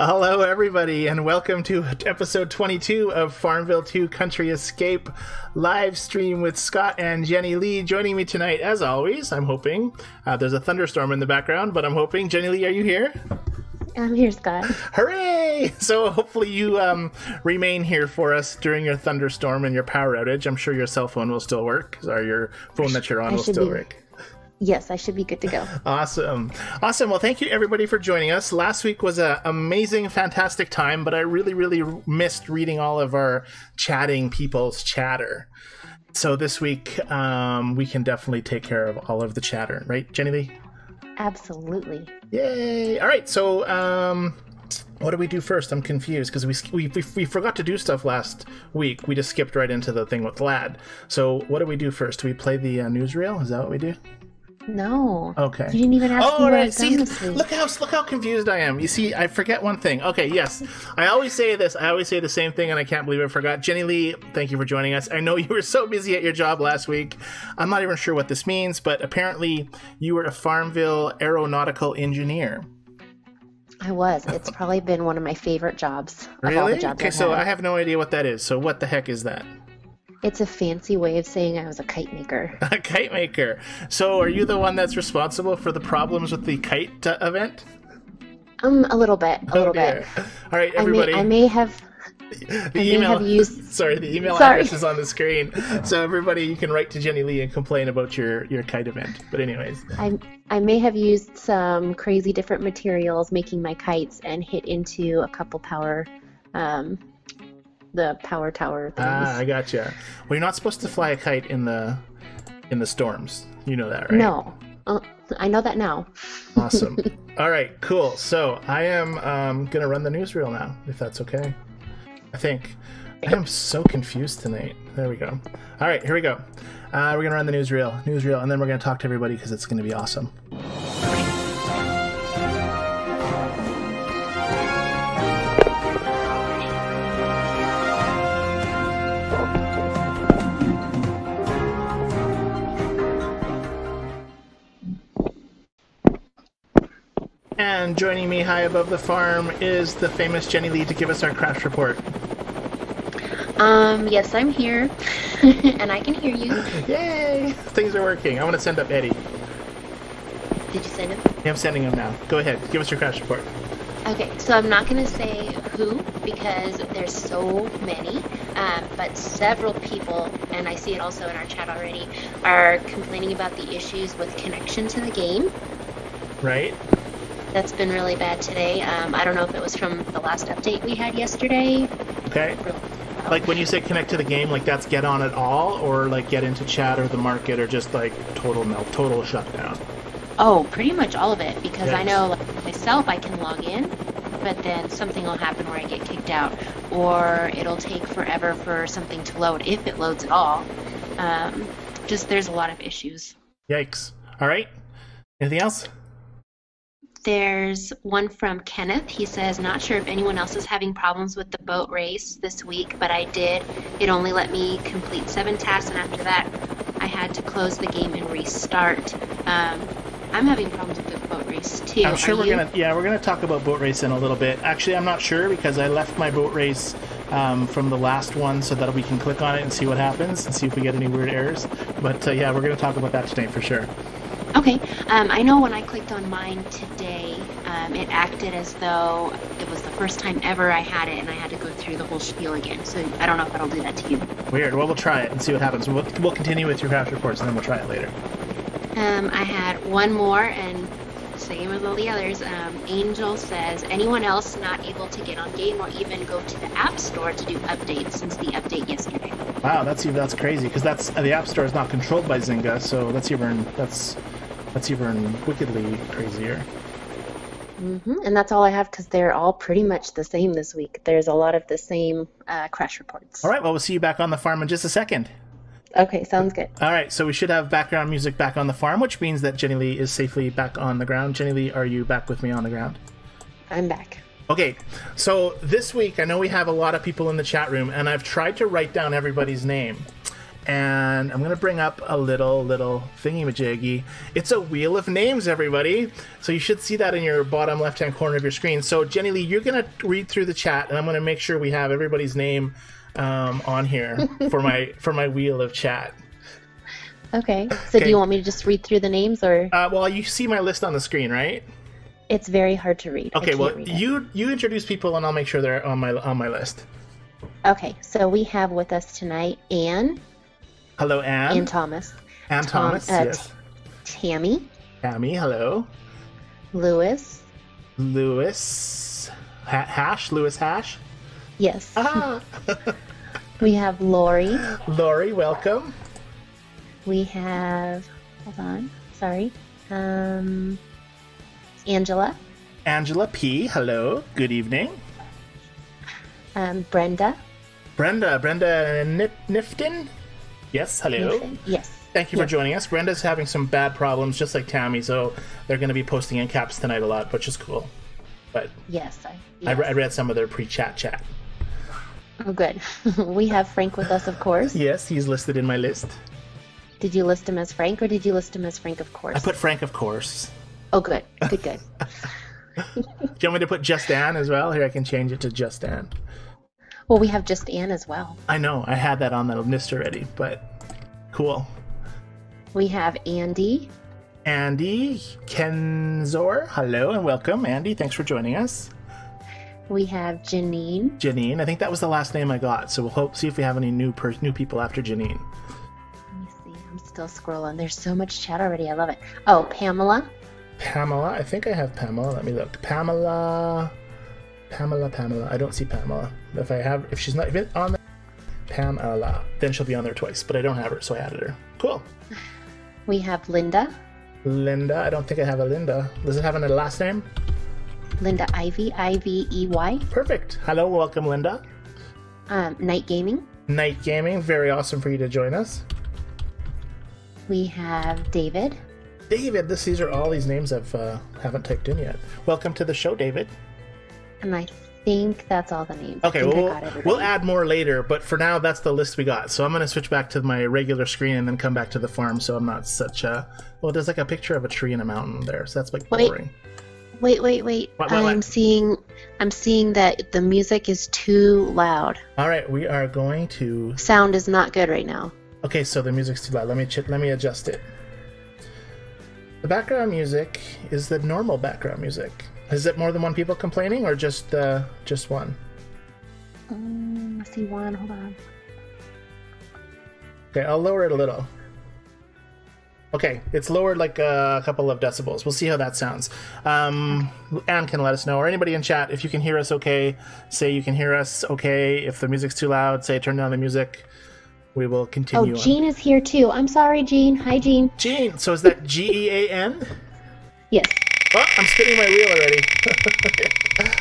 Hello, everybody, and welcome to episode 22 of FarmVille2 Country Escape live stream with Scott and Jennilee. Joining me tonight, as always, I'm hoping. There's a thunderstorm in the background, but I'm hoping. Jennilee, are you here? I'm here, Scott. Hooray! So hopefully you remain here for us during your thunderstorm and your power outage. I'm sure your cell phone will still work, or your phone that you're on will still work. Yes, I should be good to go. Awesome. Well, thank you everybody for joining us. Last week was an amazing, fantastic time, but I really missed reading all of our chatting people's chatter. So this week, we can definitely take care of all of the chatter, right, Jennilee? Absolutely. Yay! All right, so what do we do first? I'm confused because we forgot to do stuff last week. We just skipped right into the thing with Lad. So what do we do first? Do we play the newsreel? Is that what we do? No. Okay. You didn't even ask me what I've done this week. Look how confused I am. You see, I forget one thing. Okay, yes. I always say this. I always say the same thing, and I can't believe I forgot. Jennilee, thank you for joining us. I know you were so busy at your job last week. I'm not even sure what this means, but apparently you were a FarmVille aeronautical engineer. I was. It's probably been one of my favorite jobs of really? all the jobs Okay, so I have no idea what that is. So what the heck is that? It's a fancy way of saying I was a kite maker. A kite maker. So are you the one that's responsible for the problems with the kite event? A little bit. A little bit. All right, everybody. I may have used... Sorry, the email address is on the screen. So everybody, you can write to Jennilee and complain about your kite event. But anyways. I may have used some crazy different materials making my kites and hit into a couple power... the power tower things. Ah, I gotcha. Well, you're not supposed to fly a kite in the storms. You know that, right? No. I know that now. Awesome. All right, cool. So I am going to run the newsreel now, if that's okay. I think. I am so confused tonight. There we go. All right, here we go. We're going to run the newsreel, and then we're going to talk to everybody because it's going to be awesome. And joining me high above the farm is the famous Jennilee to give us our crash report. Yes, I'm here, and I can hear you. Yay! Things are working. I want to send up Eddie. Did you send him? Yeah, I'm sending him now. Go ahead. Give us your crash report. Okay, so I'm not going to say who because there's so many, but several people, and I see it also in our chat already, are complaining about the issues with connection to the game. Right. That's been really bad today. I don't know if it was from the last update we had yesterday. Okay. Like when you say connect to the game, like that's get on at all, or like get into chat or the market, or just like total shutdown? Oh, pretty much all of it, because Yes. I know like, myself I can log in, but then something will happen where I get kicked out, or it'll take forever for something to load, if it loads at all. Just there's a lot of issues. Yikes. All right. Anything else? There's one from Kenneth. He says, not sure if anyone else is having problems with the boat race this week, but I did. It only let me complete 7 tasks, and after that, I had to close the game and restart. I'm having problems with the boat race too. I'm sure we're gonna talk about boat race in a little bit. Actually, I'm not sure because I left my boat race from the last one so that we can click on it and see what happens and see if we get any weird errors. But yeah, we're gonna talk about that tonight for sure. Okay, I know when I clicked on mine today, it acted as though it was the first time ever I had it, and I had to go through the whole spiel again. So I don't know if that'll do that to you. Weird. Well, we'll try it and see what happens. We'll continue with your crash reports, and then we'll try it later. I had one more, and same as all the others. Angel says, anyone else not able to get on game or even go to the App Store to do updates since the update yesterday? Wow, that's crazy because the App Store is not controlled by Zynga, so that's even wickedly crazier. And that's all I have because they're all pretty much the same this week. There's a lot of the same crash reports. All right, well, we'll see you back on the farm in just a second. Okay, sounds good. All right, so we should have background music back on the farm, which means that Jennilee is safely back on the ground. Jennilee, are you back with me on the ground? I'm back. Okay, so this week I know we have a lot of people in the chat room, and I've tried to write down everybody's name. and I'm going to bring up a little thingy-majiggy. It's a wheel of names, everybody. So you should see that in your bottom left-hand corner of your screen. So, Jennilee, you're going to read through the chat, and I'm going to make sure we have everybody's name on here for my wheel of chat. Okay. So do you want me to just read through the names, or? Well, you see my list on the screen, right? It's very hard to read. Okay, well, you introduce people, and I'll make sure they're on my list. Okay, so we have with us tonight Anne. Hello, Anne. And Thomas. Thomas, yes. Tammy. Tammy, hello. Lewis. Lewis. Lewis Hash? Yes. Ah. We have Lori. Lori, welcome. We have, hold on, sorry. Angela. Angela P, hello. Good evening. Brenda. Brenda Nifton? Yes, hello. Nifton. Yes. Thank you for joining us. Brenda's having some bad problems, just like Tammy, so they're going to be posting in caps tonight a lot, which is cool. But yes. I read some of their pre-chat. Oh, good. We have Frank with us, of course. Yes, he's listed in my list. Did you list him as Frank, or did you list him as Frank, of course? I put Frank, of course. Oh, good. Good. Do you want me to put Just Ann as well? Here, I can change it to Just Ann. Well, we have Just Ann as well. I know. I had that on the list already, but cool. We have Andy. Andy Kenzor. Hello and welcome, Andy. Thanks for joining us. We have Janine. Janine. I think that was the last name I got, so we'll see if we have any new people after Janine. Let me see. I'm still scrolling. There's so much chat already. I love it. Oh, Pamela. Pamela. I think I have Pamela. Let me look. Pamela. I don't see Pamela. If she's not on there, Pamela, then she'll be on there twice. But I don't have her, so I added her. Cool. We have Linda. Linda. I don't think I have a Linda. Does it have a last name? Linda Ivy. Ivey. Perfect. Hello, welcome, Linda. Night Gaming. Night Gaming. Very awesome for you to join us. We have David. David. These are all these names I haven't typed in yet. Welcome to the show, David. And I think that's all the names. Okay, we'll add more later, but for now, that's the list we got. So I'm going to switch back to my regular screen and then come back to the farm, so I'm not such a... Well, there's like a picture of a tree and a mountain there, so that's like boring. Wait. What? I'm seeing that the music is too loud. All right, we are going to... Sound is not good right now. Okay, so the music's too loud. Let me adjust it. The background music is the normal background music. Is it more than one people complaining, or just one? I see one. Hold on. Okay, I'll lower it a little. Okay, it's lowered like a couple of decibels. We'll see how that sounds. Anne can let us know, or anybody in chat, if you can hear us okay, say you can hear us okay. If the music's too loud, say turn down the music. We will continue. Oh, Jean is here too. I'm sorry, Jean. Hi, Jean. Jean, so is that Gean? Yes. Oh, I'm spinning my wheel already.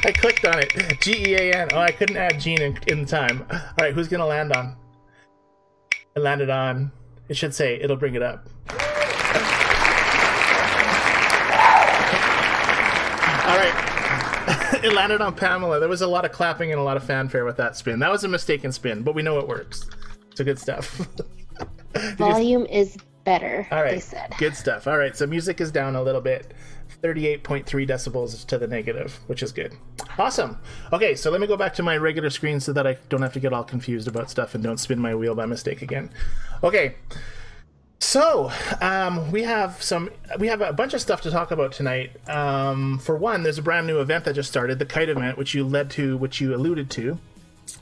I clicked on it. Gean. Oh, I couldn't add Jean in time. All right, who's going to land on? It landed on... It should say, it'll bring it up. All right. It landed on Pamela. There was a lot of clapping and a lot of fanfare with that spin. That was a mistaken spin, but we know it works. So good stuff. Volume is better, all right, they said. Good stuff. All right, so music is down a little bit. 38.3 decibels to the negative, which is good. Awesome. Okay, so let me go back to my regular screen so that I don't have to get all confused about stuff and don't spin my wheel by mistake again. Okay, so we have a bunch of stuff to talk about tonight. For one, there's a brand new event that just started, the kite event, which you alluded to.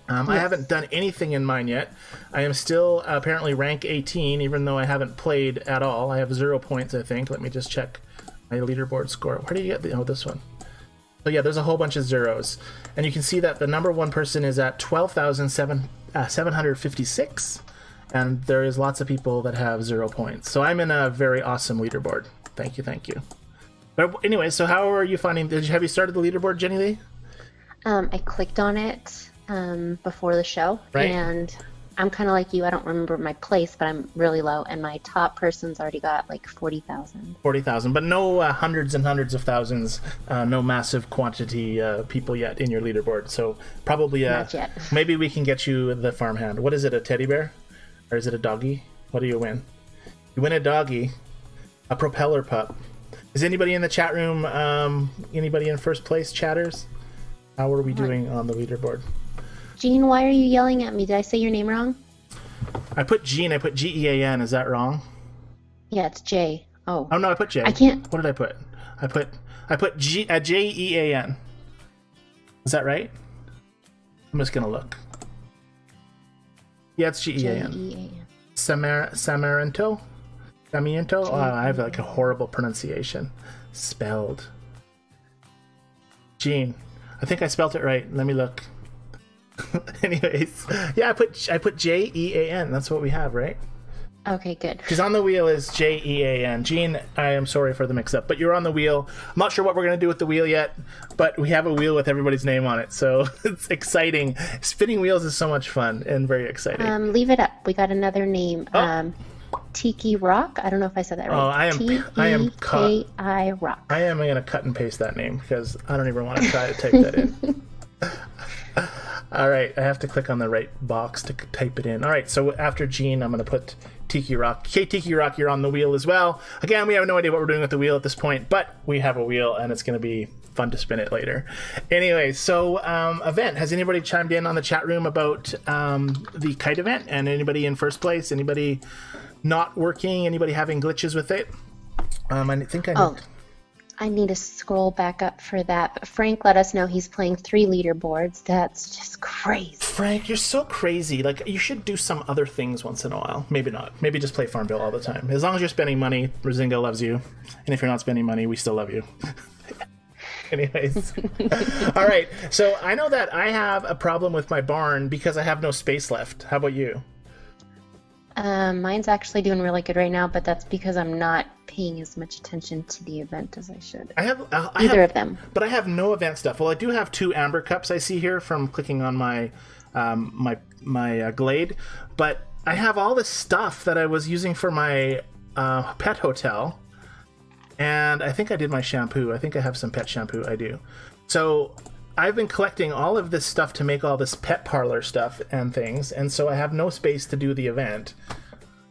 Yes. I haven't done anything in mine yet. I am still apparently rank 18, even though I haven't played at all. I have 0 points, I think. Let me just check my leaderboard score. Where do you get this one? So yeah, there's a whole bunch of zeros. And you can see that the number one person is at 12,756. And there is lots of people that have 0 points. So I'm in a very awesome leaderboard. Thank you. But anyway, so how are you finding... Have you started the leaderboard, Jennilee? I clicked on it before the show, right. And I'm kind of like you. I don't remember my place, but I'm really low, and my top person's already got like 40,000. 40,000, but no hundreds and hundreds of thousands, no massive quantity people yet in your leaderboard. So probably not yet. Maybe we can get you the farmhand. What is it? A teddy bear? Or is it a doggy? What do you win? You win a doggy, a propeller pup. Is anybody in the chat room, anybody in first place, chatters? How are we doing on the leaderboard? Jean, why are you yelling at me? Did I say your name wrong? I put Jean, I put Gean. Is that wrong? Yeah, it's J. Oh. Oh no, I put J. I can't. What did I put? I put Jean. Is that right? I'm just gonna look. Yeah, it's Gean. Jean. Samarinto? Oh, I have like a horrible pronunciation. Spelled. Jean. I think I spelled it right. Let me look. Anyways, yeah, I put Jean. That's what we have, right? Okay, good. Because on the wheel is Jean. Jean, I am sorry for the mix-up, but you're on the wheel. I'm not sure what we're going to do with the wheel yet, but we have a wheel with everybody's name on it, so it's exciting. Spinning wheels is so much fun and very exciting. Leave it up. We got another name. Oh. Tiki Rock. I don't know if I said that right. Oh, I am T-E-K-I Rock. I am going to cut and paste that name because I don't even want to try to type that in. All right, I have to click on the right box to type it in. All right, so after Jean, I'm going to put Tiki Rock. Okay, Tiki Rock, you're on the wheel as well. Again, we have no idea what we're doing with the wheel at this point, but we have a wheel, and it's going to be fun to spin it later. Anyway, so event. Has anybody chimed in on the chat room about the kite event? And anybody in first place? Anybody not working? Anybody having glitches with it? I think I need... I need to scroll back up for that. But Frank let us know he's playing 3 leaderboards. That's just crazy. Frank, you're so crazy. Like, you should do some other things once in a while. Maybe not. Maybe just play FarmVille all the time. As long as you're spending money, Rosinga loves you. And if you're not spending money, we still love you. Anyways. All right. So I know that I have a problem with my barn because I have no space left. How about you? Mine's actually doing really good right now, but that's because I'm not paying as much attention to the event as I should. Either of them. But I have no event stuff. Well, I do have 2 amber cups I see here from clicking on my my Glade, but I have all this stuff that I was using for my pet hotel, and I think I did my shampoo. I think I have some pet shampoo. I do. So I've been collecting all of this stuff to make all this pet parlor stuff and things, and so I have no space to do the event.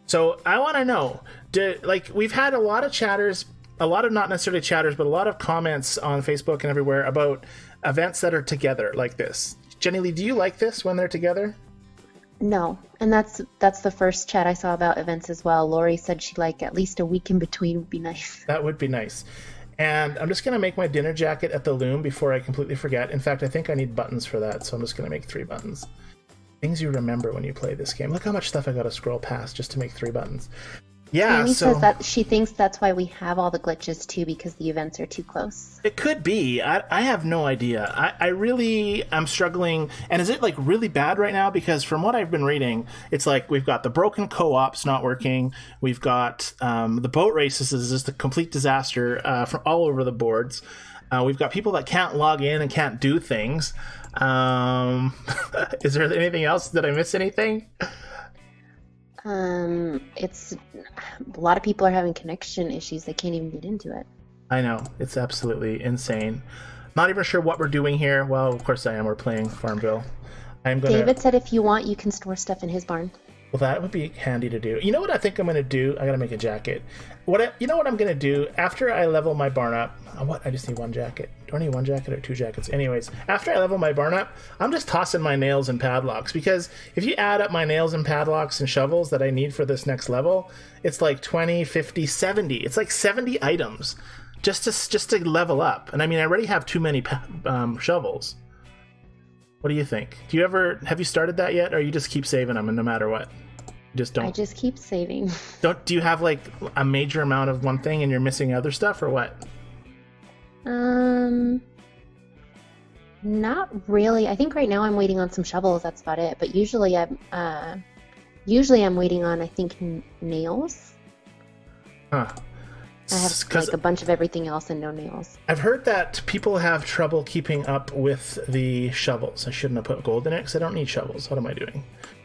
So I want to know, we've had a lot of chatters, a lot of not necessarily chatters, but a lot of comments on Facebook and everywhere about events that are together like this. Jennilee, do you like this when they're together? No, and that's the first chat I saw about events as well. Lori said she'd like at least a week in between would be nice. That would be nice. And I'm just going to make my dinner jacket at the loom before I completely forget. In fact, I think I need buttons for that, so I'm just going to make 3 buttons. Things you remember when you play this game. Look how much stuff I got to scroll past just to make 3 buttons. Yeah, Amy says that she thinks that's why we have all the glitches too, because the events are too close. It could be. I have no idea. I really am struggling. And is it like really bad right now? Because from what I've been reading, it's like we've got the broken co-ops not working. We've got the boat races is just a complete disaster from all over the boards. We've got people that can't log in and can't do things. Is there anything else? Did I miss anything? It's a lot of people are having connection issues. They can't even get into it. I know. It's absolutely insane. Not even sure what we're doing here. Well, of course I am. We're playing FarmVille. David said if you want, you can store stuff in his barn. Well, that would be handy to do. You know what I think I'm going to do? I got to make a jacket. You know what I'm going to do? After I level my barn up... I just need 1 jacket. Do I need 1 jacket or 2 jackets? Anyways, after I level my barn up, I'm just tossing my nails and padlocks. Because if you add up my nails and padlocks and shovels that I need for this next level, it's like 20, 50, 70. It's like 70 items just to level up. And I mean, I already have too many shovels. What do you think? Have you started that yet, or you just keep saving them and no matter what? You just don't. I just keep saving. Do you have like a major amount of one thing and you're missing other stuff, or what? Not really. I think right now I'm waiting on some shovels. That's about it. But usually I'm waiting on, I think, nails. Huh. I have like a bunch of everything else and no nails. I've heard that people have trouble keeping up with the shovels. I shouldn't have put gold in it because I don't need shovels. What am I doing?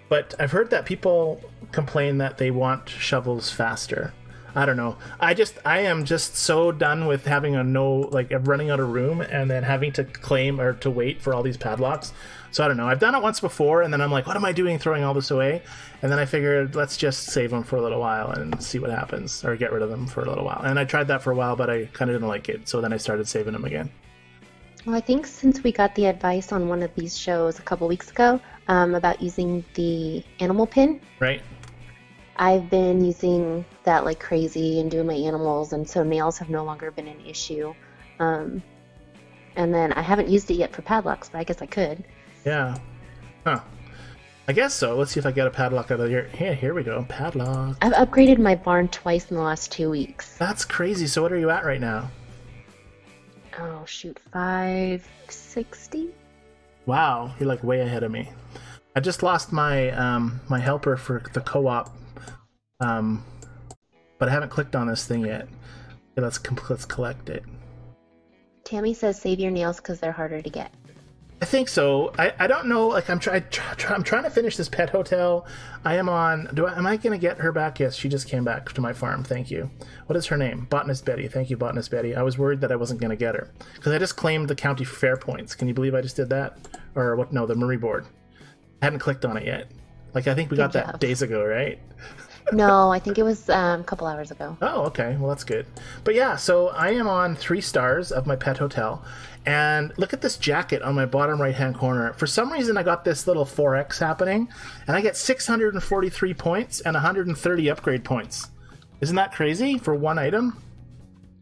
But I've heard that people complain that they want shovels faster. I don't know. I am just so done with having running out of room and then having to claim or to wait for all these padlocks. So I don't know. I've done it once before, and then I'm like, what am I doing throwing all this away? And then I figured, let's just save them for a little while and see what happens, or get rid of them for a little while. And I tried that for a while, but I kind of didn't like it. So then I started saving them again. Well, I think since we got the advice on one of these shows a couple weeks ago about using the animal pin, right? I've been using that like crazy and doing my animals, and so nails have no longer been an issue. And then I haven't used it yet for padlocks, but I guess I could. Yeah. Huh. I guess so. Let's see if I get a padlock out of here. Yeah, here we go. Padlock. I've upgraded my barn twice in the last 2 weeks. That's crazy. So what are you at right now? Oh, shoot. 560? Wow. You're like way ahead of me. I just lost my my helper for the co-op. But I haven't clicked on this thing yet. Okay, let's collect it. Tammy says save your nails because they're harder to get. I think so. I don't know. Like I'm trying to finish this pet hotel. I am on. Am I going to get her back? Yes, she just came back to my farm. Thank you. What is her name? Botanist Betty. Thank you, Botanist Betty. I was worried that I wasn't going to get her because I just claimed the county fair points. Can you believe I just did that? Or what? No, the Marie board. I hadn't clicked on it yet. Like I think we got that days ago, right? No, I think it was a couple hours ago. Oh, okay. Well, that's good. But yeah, so I am on 3 stars of my pet hotel. And look at this jacket on my bottom right-hand corner. For some reason, I got this little 4X happening. And I get 643 points and 130 upgrade points. Isn't that crazy for one item?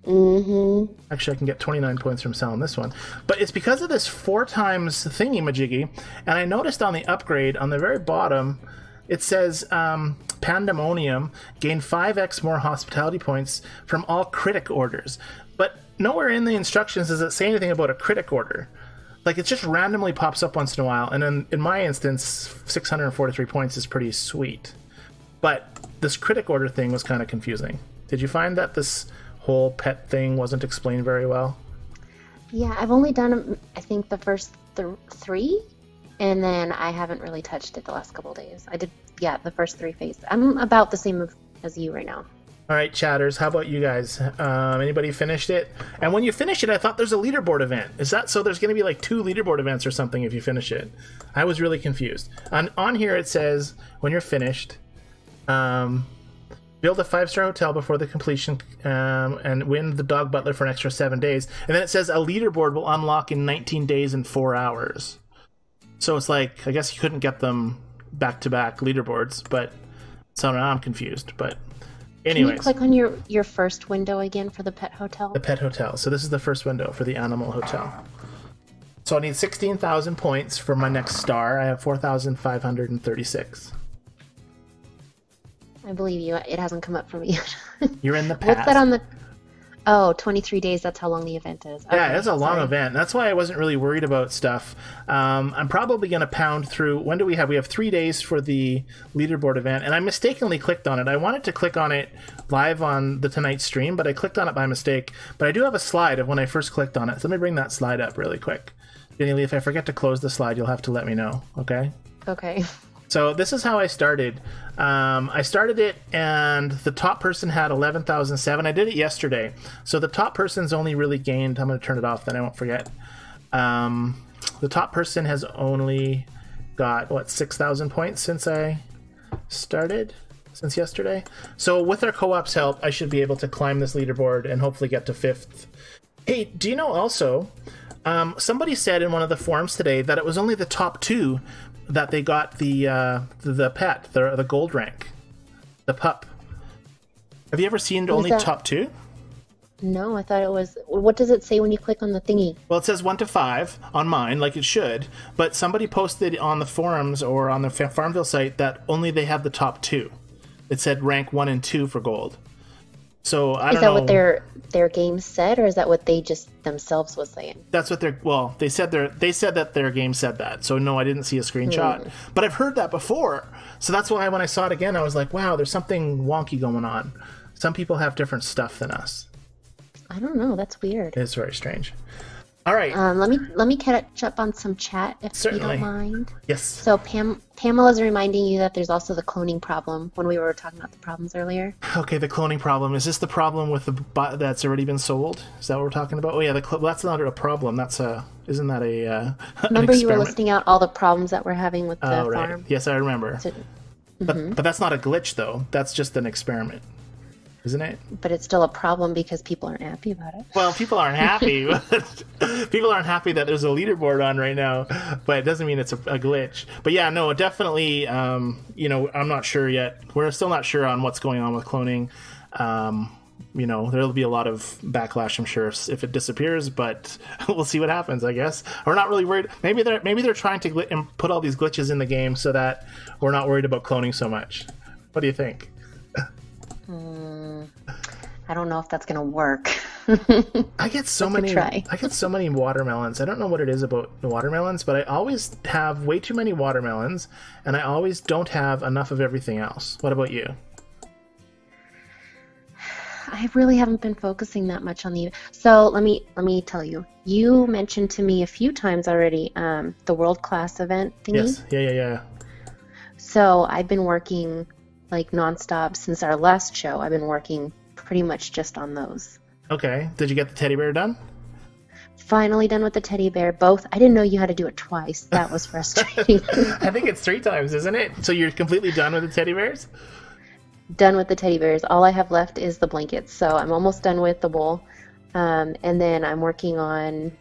Mm-hmm. Actually, I can get 29 points from selling this one. But it's because of this 4 times thingy-majiggy. And I noticed on the upgrade, on the very bottom, it says Pandemonium gained 5x more hospitality points from all critic orders. But nowhere in the instructions does it say anything about a critic order. Like, it just randomly pops up once in a while. And in my instance, 643 points is pretty sweet. But this critic order thing was kind of confusing. Did you find that this whole pet thing wasn't explained very well? Yeah, I've only done, I think, the first 3. And then I haven't really touched it the last couple of days. I did, yeah, the first 3 phases. I'm about the same as you right now. All right, chatters, how about you guys? Anybody finished it? And when you finish it, I thought there's a leaderboard event. Is that so? There's going to be like 2 leaderboard events or something if you finish it. I was really confused. On here it says when you're finished, build a 5-star hotel before the completion and win the dog butler for an extra 7 days. And then it says a leaderboard will unlock in 19 days and 4 hours. So it's like, I guess you couldn't get them back-to-back leaderboards, but so now I'm confused. But anyways. Can you click on your first window again for the pet hotel? The pet hotel. So this is the first window for the animal hotel. So I need 16,000 points for my next star. I have 4,536. I believe you. It hasn't come up for me yet. You're in the past. What's that on the... Oh, 23 days, that's how long the event is. Okay, yeah, it's a long event. That's why I wasn't really worried about stuff. I'm probably going to pound through... When do we have? We have 3 days for the leaderboard event, and I mistakenly clicked on it. I wanted to click on it live on the Tonight stream, but I clicked on it by mistake. But I do have a slide of when I first clicked on it. So let me bring that slide up really quick. Jennilee, if I forget to close the slide, you'll have to let me know, okay? Okay. So this is how I started. I started it, and the top person had 11,007. I did it yesterday. So the top person's only really gained... I'm going to turn it off, then I won't forget. The top person has only got, 6,000 points since I started? Since yesterday? So with our co-op's help, I should be able to climb this leaderboard and hopefully get to 5th. Hey, do you know also... somebody said in one of the forums today that it was only the top 2 that they got the pet, the gold rank, the pup. Have you ever seen only top 2? No, I thought it was... What does it say when you click on the thingy? Well, it says 1 to 5 on mine, like it should, but somebody posted on the forums or on the FarmVille site that only they have the top 2. It said rank 1 and 2 for gold. So I don't know. Is that what their game said, or is that what they just themselves was saying? That's what they said that their game said that. So no, I didn't see a screenshot. But I've heard that before. So that's why when I saw it again, I was like, wow, there's something wonky going on. Some people have different stuff than us. I don't know. That's weird. It's very strange. All right. Let me catch up on some chat if Certainly. you don't mind. Yes. So Pamela's reminding you that there's also the cloning problem when we were talking about the problems earlier. Okay, the cloning problem. Is this the problem with the bot that's already been sold? Is that what we're talking about? Oh yeah, that's not a problem. That's isn't that a Remember you were listing out all the problems that we're having with the farm? Yes, I remember. So, but that's not a glitch though. That's just an experiment, isn't it? but it's still a problem because people aren't happy about it. Well, people aren't happy. People aren't happy that there's a leaderboard on right now, but it doesn't mean it's a glitch. But yeah, no, definitely. You know, I'm not sure yet. We're still not sure on what's going on with cloning. You know, there'll be a lot of backlash, I'm sure, if it disappears. But we'll see what happens. I guess we're not really worried. Maybe they're trying to put all these glitches in the game so that we're not worried about cloning so much. What do you think? I don't know if that's gonna work. I get so many watermelons. I don't know what it is about the watermelons, but I always have way too many watermelons, and I always don't have enough of everything else. What about you? I really haven't been focusing that much on the. So let me tell you. You mentioned to me a few times already the world class event thingy. Yes. Yeah. So I've been working like nonstop since our last show. I've been working pretty much just on those. Okay. Did you get the teddy bear done? Finally done with the teddy bear. Both. I didn't know you had to do it twice. That was frustrating. I think it's 3 times, isn't it? So you're completely done with the teddy bears? Done with the teddy bears. All I have left is the blankets. So I'm almost done with the bowl. And then I'm working on,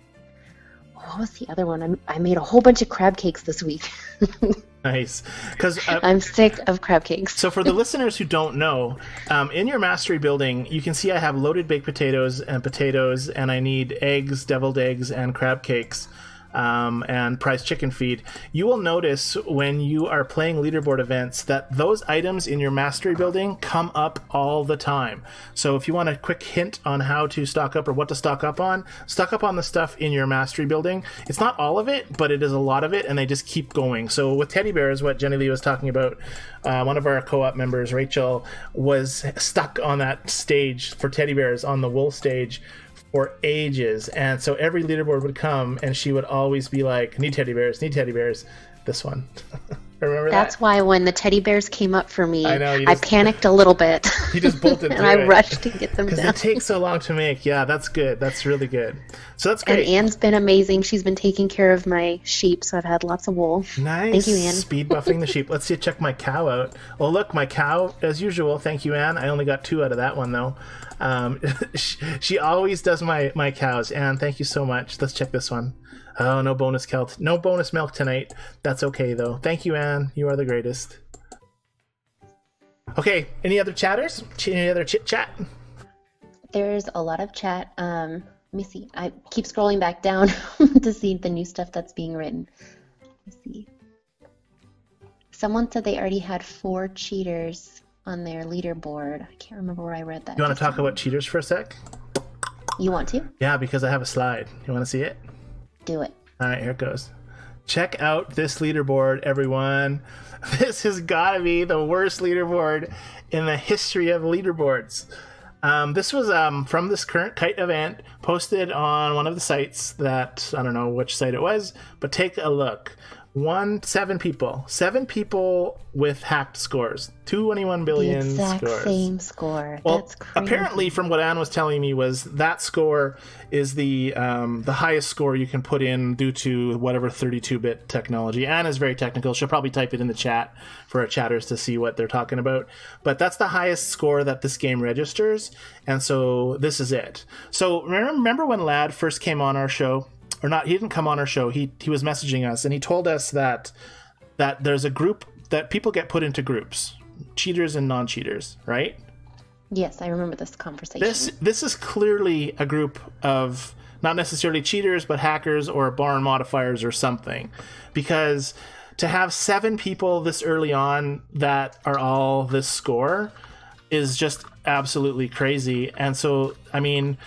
what was the other one? I made a whole bunch of crab cakes this week. Nice. Because I'm sick of crab cakes. So for the listeners who don't know, in your mastery building, you can see I have loaded baked potatoes, and I need eggs, deviled eggs, and crab cakes. And prize chicken feed. You will notice when you are playing leaderboard events that those items in your mastery building come up all the time. So if you want a quick hint on how to stock up or what to stock up on the stuff in your mastery building. It's not all of it, but it is a lot of it, and they just keep going. So with teddy bears, what Jennilee was talking about, one of our co-op members, Rachel, was stuck on that stage for teddy bears on the wool stage for ages, and so every leaderboard would come and she would always be like, need teddy bears, this one. Remember that? That's why when the teddy bears came up for me, I panicked a little bit. You just bolted and I rushed to get them down. Because it takes so long to make. Yeah, that's good. That's really good. So that's great. And Anne's been amazing. She's been taking care of my sheep, so I've had lots of wool. Nice. Thank you, Anne. Speed buffing the sheep. Let's see, check my cow out. Oh, look, my cow, as usual. Thank you, Anne. I only got 2 out of that one, though. She always does my cows. Anne, thank you so much. Let's check this one. Oh, no bonus milk tonight. That's okay, though. Thank you, Anne. You are the greatest. Okay, any other chatters? Any other chit-chat? There's a lot of chat. Let me see. I keep scrolling back down to see the new stuff that's being written. Let's see. Someone said they already had 4 cheaters on their leaderboard. I can't remember where I read that. You want to talk about cheaters for a sec? You want to? Yeah, because I have a slide. You want to see it? Do it. All right, here it goes. Check out this leaderboard, everyone. This has got to be the worst leaderboard in the history of leaderboards. This was from this current kite event posted on one of the sites that, I don't know which site it was, but take a look. 7 people with hacked scores. 21 billion scores. The exact same score. Well, that's crazy. Apparently, from what Anne was telling me, was that score is the highest score you can put in due to whatever 32-bit technology. Anne is very technical. She'll probably type it in the chat for our chatters to see what they're talking about. But that's the highest score that this game registers, and so this is it. So remember when Lad first came on our show? Or not, he didn't come on our show. He was messaging us, and he told us that there's a group that people get put into groups, cheaters and non-cheaters, right? Yes, I remember this conversation. This is clearly a group of not necessarily cheaters, but hackers or barn modifiers or something, because to have 7 people this early on that are all this score is just absolutely crazy. And so, I mean,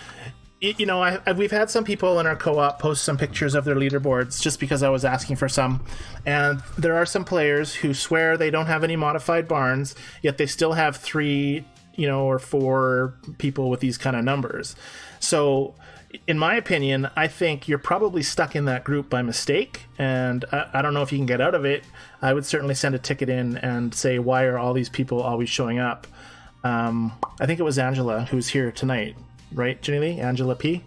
you know, we've had some people in our co-op post some pictures of their leaderboards just because I was asking for some. And there are some players who swear they don't have any modified barns, yet they still have 3, or 4 people with these kind of numbers. So, in my opinion, I think you're probably stuck in that group by mistake, and I don't know if you can get out of it. I would certainly send a ticket in and say, why are all these people always showing up? I think it was Angela who's here tonight, right, Jennilee? Angela P?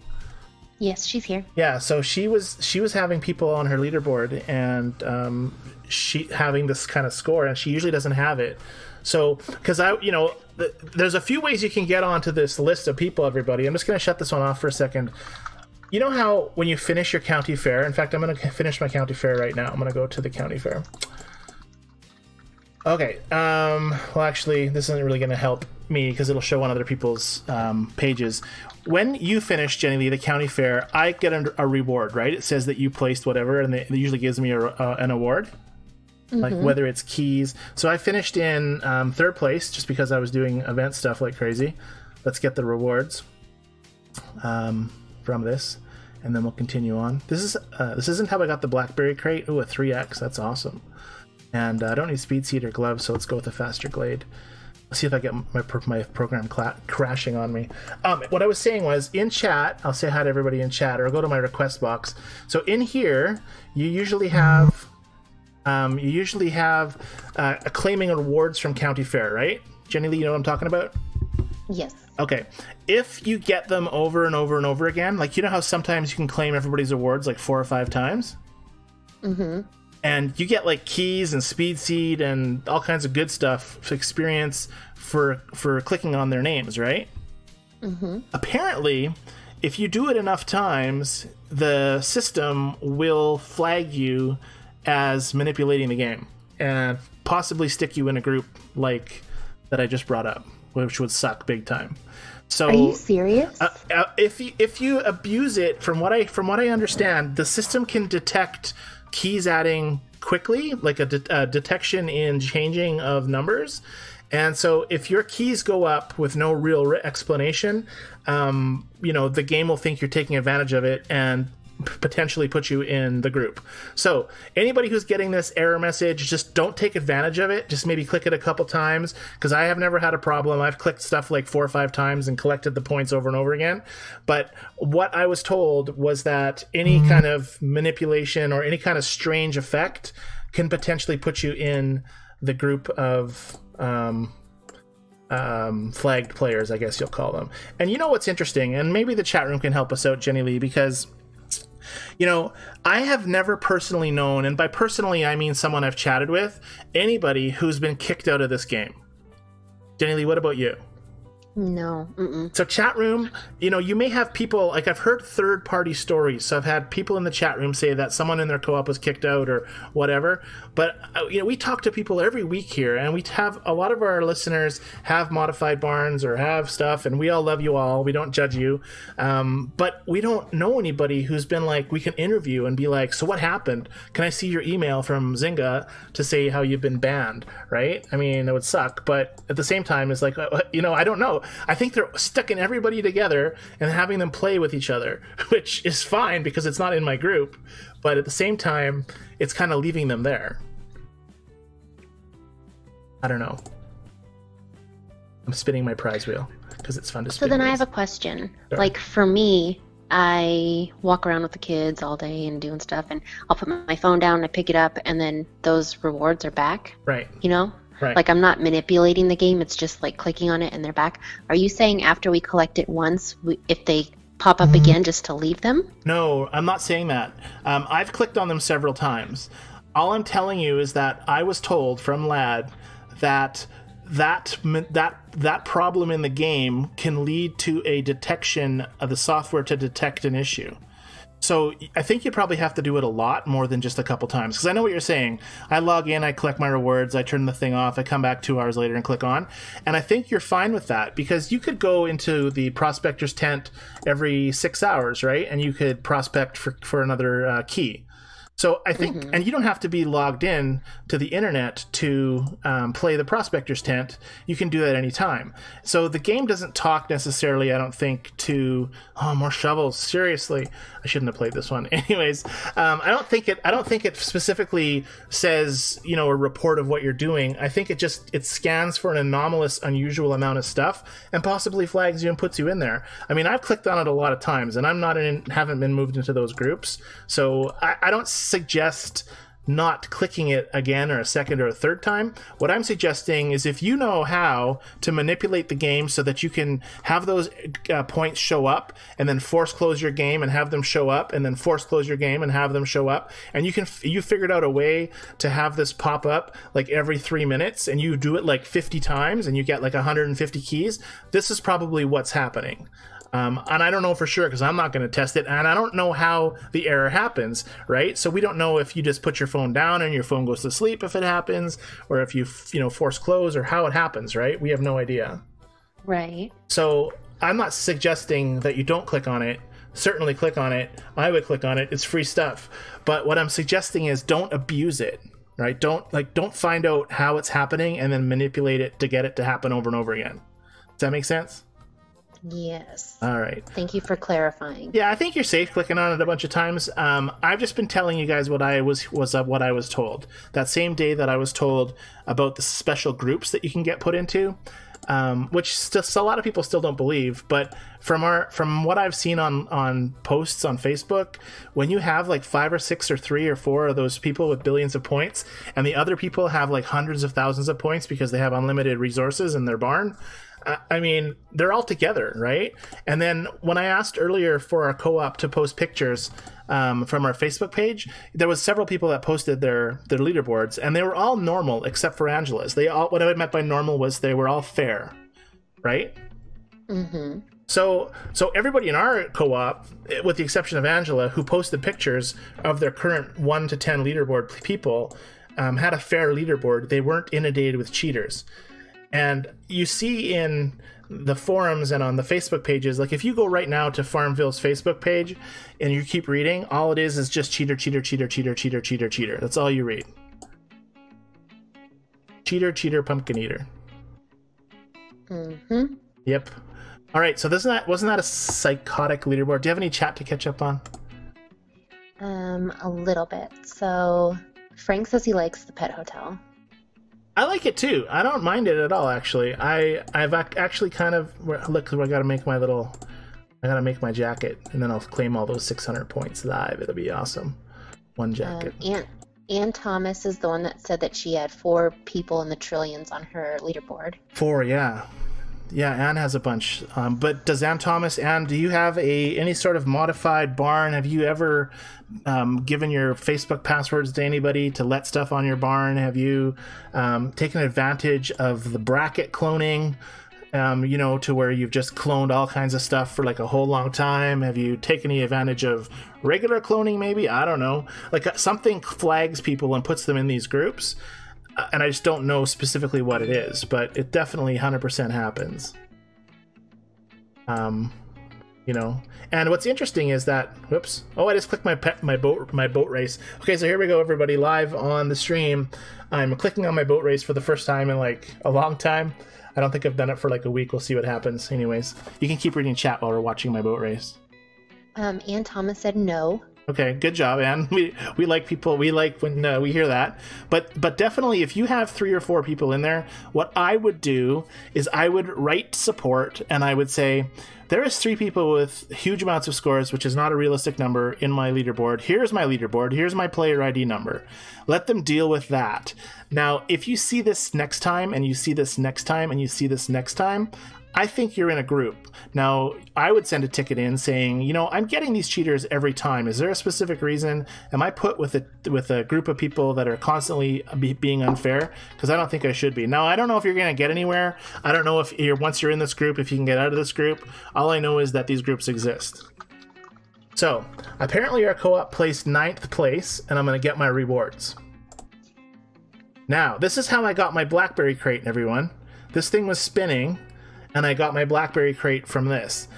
Yes, she's here. Yeah, so she was having people on her leaderboard, and she having this kind of score, and she usually doesn't have it. So, because there's a few ways you can get onto this list of people, everybody. I'm just going to shut this one off for a second. You know how when you finish your county fair, in fact, I'm going to finish my county fair right now. I'm going to go to the county fair. Okay, well, actually, this isn't really going to help me because it'll show on other people's pages. When you finish, Jennilee, the county fair, I get a reward, right? It says that you placed whatever, and it usually gives me an award. Like whether it's keys. So I finished in third place just because I was doing event stuff like crazy. Let's get the rewards from this, and then we'll continue on. This isn't how I got the blackberry crate. Ooh, a 3x. That's awesome. And I don't need speed seed or gloves, so let's go with a faster glade. Let's see if I get my program crashing on me. What I was saying was, in chat, I'll say hi to everybody in chat, or I'll go to my request box. So in here, you usually have claiming rewards from county fair, right? Jennilee, you know what I'm talking about? Yes. Okay. If you get them over and over and over again, like, you know how sometimes you can claim everybody's awards like 4 or 5 times? Mm-hmm. And you get like keys and speed seed and all kinds of good stuff, experience for clicking on their names, right? Mm-hmm. Apparently, if you do it enough times, the system will flag you as manipulating the game and possibly stick you in a group like that I just brought up, which would suck big time. So, are you serious? If you abuse it, from what I understand, the system can detect keys adding quickly, like a detection in changing of numbers. And so if your keys go up with no real explanation, the game will think you're taking advantage of it and potentially put you in the group. So anybody who's getting this error message, just don't take advantage of it. Just maybe click it a couple times, because I have never had a problem. I've clicked stuff like 4 or 5 times and collected the points over and over again. But what I was told was that any kind of manipulation or any kind of strange effect can potentially put you in the group of flagged players, I guess you'll call them. And you know what's interesting, and maybe the chat room can help us out, Jennilee, because I have never personally known, and by personally I mean someone I've chatted with, anybody who's been kicked out of this game. Jennilee, what about you? No. Mm-mm. So chat room, you may have people, like, I've heard third-party stories. So I've had people in the chat room say that someone in their co-op was kicked out or whatever. But, we talk to people every week here, and we have a lot of our listeners have modified barns or have stuff, and we all love you all. We don't judge you. But we don't know anybody who's been like, we can interview and be like, so what happened? Can I see your email from Zynga to say how you've been banned, right? I mean, it would suck. But at the same time, it's like, I don't know. I think they're sticking everybody together and having them play with each other, which is fine because it's not in my group. But at the same time, it's kind of leaving them there. I don't know. I'm spinning my prize wheel because it's fun to spin. So then I have a question. Sure. Like, for me, I walk around with the kids all day and doing stuff, and I'll put my phone down, I pick it up, and then those rewards are back. Right. Right. Like, I'm not manipulating the game, it's just like clicking on it and they're back. Are you saying after we collect it once, if they pop up again, just to leave them? No, I'm not saying that. I've clicked on them several times. All I'm telling you is that I was told from Lad that problem in the game can lead to a detection of the software to detect an issue. So I think you'd probably have to do it a lot more than just a couple times. Because I know what you're saying. I log in, I collect my rewards, I turn the thing off, I come back 2 hours later and click on. And I think you're fine with that. Because you could go into the prospector's tent every 6 hours, right? And you could prospect for another key. So I think, and you don't have to be logged in to the internet to play the Prospector's Tent. You can do that anytime. So the game doesn't talk necessarily, I don't think, to more shovels. Seriously, I shouldn't have played this one. Anyways, I don't think it specifically says, you know, a report of what you're doing. I think it scans for an anomalous, unusual amount of stuff and possibly flags you and puts you in there. I mean, I've clicked on it a lot of times, and I'm haven't been moved into those groups, so I don't suggest not clicking it again or a second or a third time. What I'm suggesting is if you know how to manipulate the game so that you can have those points show up and then force close your game and have them show up and then force close your game and have them show up, and you figured out a way to have this pop up like every 3 minutes, and you do it like 50 times and you get like 150 keys, this is probably what's happening. And I don't know for sure because I'm not going to test it, and I don't know how the error happens, right? So we don't know if you just put your phone down and your phone goes to sleep if it happens, or if you force close, or how it happens, right? We have no idea. Right. So I'm not suggesting that you don't click on it. Certainly click on it. I would click on it. It's free stuff. But what I'm suggesting is don't abuse it, right? Don't find out how it's happening and then manipulate it to get it to happen over and over again. Does that make sense? Yes. All right. Thank you for clarifying. Yeah, I think you're safe clicking on it a bunch of times. I've just been telling you guys what I was told. That same day that I was told about the special groups that you can get put into, which still a lot of people still don't believe. But from what I've seen on posts on Facebook, when you have like 5 or 6 or 3 or 4 of those people with billions of points, and the other people have like hundreds of thousands of points because they have unlimited resources in their barn, I mean, they're all together, right? And then when I asked earlier for our co-op to post pictures from our Facebook page, there was several people that posted their leaderboards, and they were all normal except for Angela's. What I meant by normal was they were all fair, right? Mm-hmm. So everybody in our co-op, with the exception of Angela, who posted pictures of their current 1 to 10 leaderboard people, had a fair leaderboard. They weren't inundated with cheaters. And you see in the forums and on the Facebook pages, like if you go right now to FarmVille's Facebook page and you keep reading, all it is just cheater, cheater, cheater, cheater, cheater, cheater, cheater. That's all you read. Cheater, cheater, pumpkin eater. Mm-hmm. Yep. All right, so wasn't that a psychotic leaderboard? Do you have any chat to catch up on? A little bit. So Frank says he likes the pet hotel. I like it too. I don't mind it at all, actually. I've actually kind of look. I gotta make my jacket, and then I'll claim all those 600 points live. It'll be awesome. One jacket. Ann Thomas is the one that said that she had 4 people in the trillions on her leaderboard. 4, yeah. Yeah, Anne has a bunch. But does Ann Thomas, Anne, do you have any sort of modified barn? Have you ever given your Facebook passwords to anybody to let stuff on your barn? Have you taken advantage of the bracket cloning, to where you've just cloned all kinds of stuff for like a whole long time? Have you taken any advantage of regular cloning maybe? I don't know. Like something flags people and puts them in these groups. And I just don't know specifically what it is, but it definitely 100% happens. And what's interesting is that, whoops, I just clicked my boat race. Okay, so here we go, everybody, live on the stream. I'm clicking on my boat race for the first time in like a long time. I don't think I've done it for like a week. We'll see what happens. Anyways, you can keep reading chat while we're watching my boat race. Ann Thomas said no. Okay, good job, Anne. We like people. We like when we hear that. But definitely, if you have 3 or 4 people in there, what I would do is I would write support and I would say, there is 3 people with huge amounts of scores, which is not a realistic number in my leaderboard. Here's my leaderboard. Here's my player ID number. Let them deal with that. Now, if you see this next time and you see this next time and you see this next time, I think you're in a group. Now, I would send a ticket in saying, I'm getting these cheaters every time. Is there a specific reason? Am I put with a group of people that are constantly being unfair? Because I don't think I should be. Now, I don't know if you're going to get anywhere. I don't know if once you're in this group, if you can get out of this group. All I know is that these groups exist. So, apparently our co-op placed 9th place, and I'm going to get my rewards. Now, this is how I got my BlackBerry crate, everyone. This thing was spinning, and I got my BlackBerry crate from this.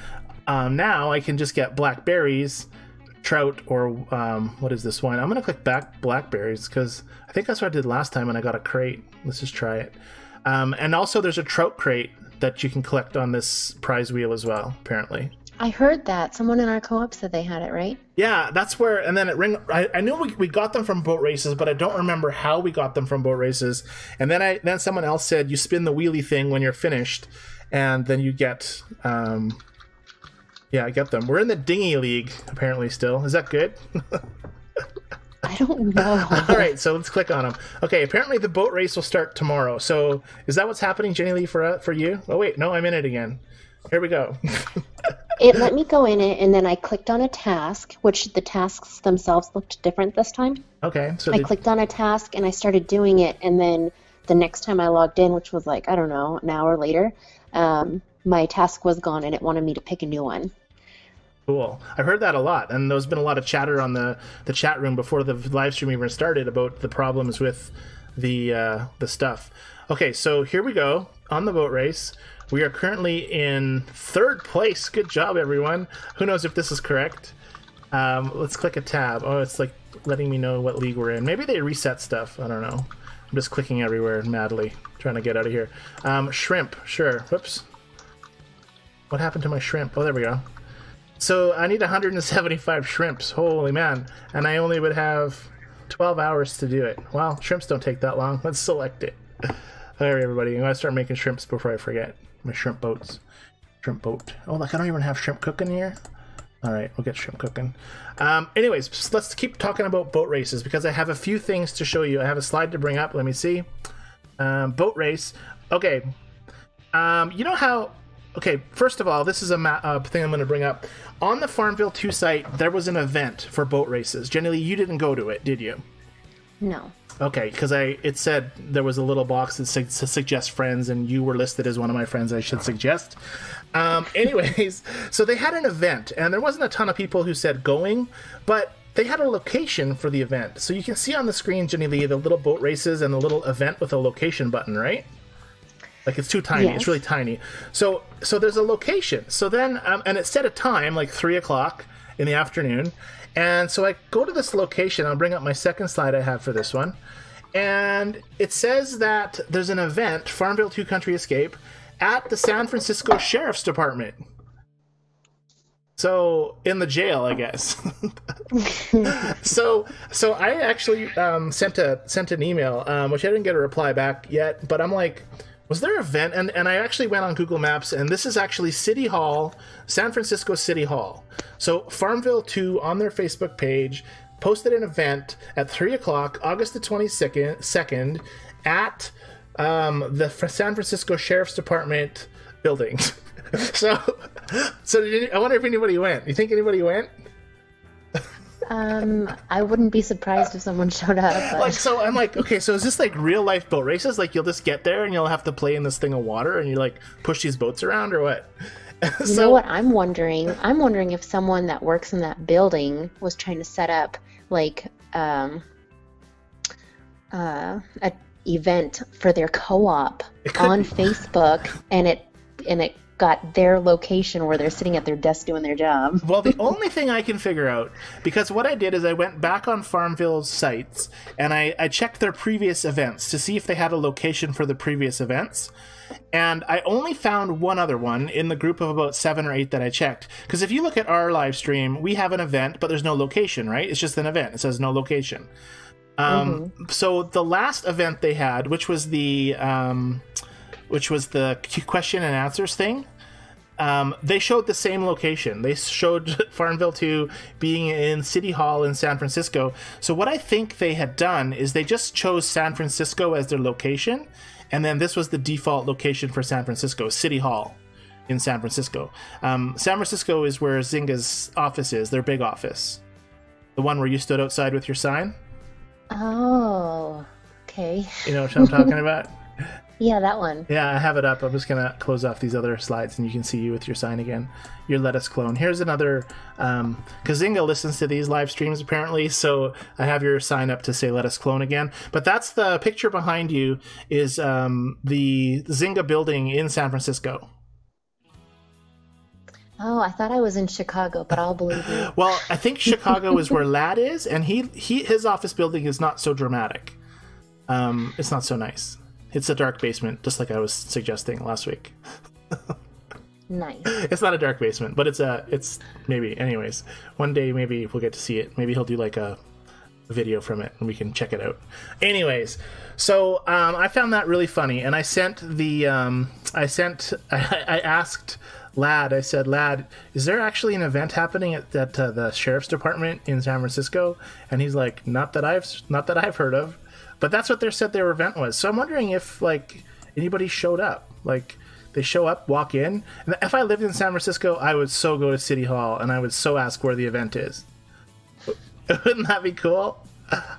Now I can just get blackberries trout or what is this one? I'm gonna click back blackberries because I think that's what I did last time when I got a crate. Let's just try it. And also there's a trout crate that you can collect on this prize wheel as well, apparently. I heard that. Someone in our co-op said they had it, right? Yeah, that's where, and then I knew we got them from boat races, but I don't remember how we got them from boat races. And then someone else said you spin the wheelie thing when you're finished, and then you get, yeah, I get them. We're in the dinghy league, apparently, still. Is that good? I don't know. All right, so let's click on them. Okay, apparently the boat race will start tomorrow. So is that what's happening, Jennilee, for you? Oh, wait, no, I'm in it again. Here we go. It let me go in it, and then I clicked on a task, which the tasks themselves looked different this time. Okay. So I clicked on a task, and I started doing it, and then the next time I logged in, which was like, I don't know, an hour later, my task was gone, and it wanted me to pick a new one. Cool. I've heard that a lot, and there's been a lot of chatter on the chat room before the live stream even started about the problems with the stuff. Okay, so here we go on the boat race. We are currently in 3rd place. Good job, everyone. Who knows if this is correct? Let's click a tab. Oh, it's like letting me know what league we're in. Maybe they reset stuff. I don't know. I'm just clicking everywhere madly, trying to get out of here. Shrimp, sure. Whoops. What happened to my shrimp? Oh, there we go. So I need 175 shrimps. Holy man. And I only would have 12 hours to do it. Well, shrimps don't take that long. Let's select it. All right, everybody. I'm going to start making shrimps before I forget. My shrimp boats. Shrimp boat. Oh, look, I don't even have shrimp cooking here. All right, we'll get shrimp cooking. Anyways, let's keep talking about boat races because I have a few things to show you. I have a slide to bring up. Let me see. Boat race. Okay. You know how... Okay, first of all, this is a thing I'm going to bring up. On the FarmVille2 site, there was an event for boat races. Jennilee, you didn't go to it, did you? No. Okay, because it said there was a little box that to suggest friends, and you were listed as one of my friends I should suggest. Anyways, so they had an event, and there wasn't a ton of people who said going, but they had a location for the event. So you can see on the screen, Jennilee, the little boat races and the little event with a location button, right? Like it's too tiny. Yes. It's really tiny. So there's a location. So then, and it set a time, like 3 o'clock in the afternoon. And so I go to this location. I'll bring up my second slide I have for this one. And it says that there's an event, FarmVille2 Country Escape, at the San Francisco Sheriff's Department. So in the jail, I guess. So I actually sent an email, which I didn't get a reply back yet. But I'm like, was there an event? And I actually went on Google Maps, and this is actually City Hall, San Francisco City Hall. So FarmVille2 on their Facebook page posted an event at 3 o'clock, August the 22nd, at the San Francisco Sheriff's Department building. so I wonder if anybody went. You think anybody went? I wouldn't be surprised if someone showed up. But... Like, so I'm like, okay, so is this like real life boat races? Like you'll just get there and you'll have to play in this thing of water and you like push these boats around or what? You know what I'm wondering? I'm wondering if someone that works in that building was trying to set up like an event for their co-op on Facebook, and it got their location where they're sitting at their desk doing their job. Well, the only thing I can figure out, because what I did is I went back on FarmVille's sites and I checked their previous events to see if they had a location for the previous events. And I only found one other one in the group of about 7 or 8 that I checked. Because if you look at our live stream, we have an event, but there's no location, right? It's just an event. It says no location. So the last event they had, which was the question and answers thing, they showed the same location. They showed FarmVille2 being in City Hall in San Francisco. So what I think they had done is they just chose San Francisco as their location, and then this was the default location for San Francisco, City Hall in San Francisco. San Francisco is where Zynga's office is, their big office. The one where you stood outside with your sign. Oh, okay. You know what I'm talking about? Yeah, that one. Yeah, I have it up. I'm just going to close off these other slides and you can see you with your sign again. Your Let Us Clone. Here's another, because Zynga listens to these live streams apparently, so I have your sign up to say Let Us Clone again. But that's the picture behind you is the Zynga building in San Francisco. Oh, I thought I was in Chicago, but I'll believe you. Well, I think Chicago is where Lad is, and his office building is not so dramatic. It's not so nice. It's a dark basement, just like I was suggesting last week. Nice. It's not a dark basement, but it's maybe. Anyways, one day maybe we'll get to see it. Maybe he'll do like a video from it and we can check it out. Anyways, so I found that really funny, and I asked Lad. I said, Lad, is there actually an event happening at the sheriff's department in San Francisco? And he's like, not that I've heard of, but that's what they said their event was. So I'm wondering if like anybody showed up, like. They show up, walk in. And if I lived in San Francisco, I would so go to City Hall and I would so ask where the event is. Wouldn't that be cool?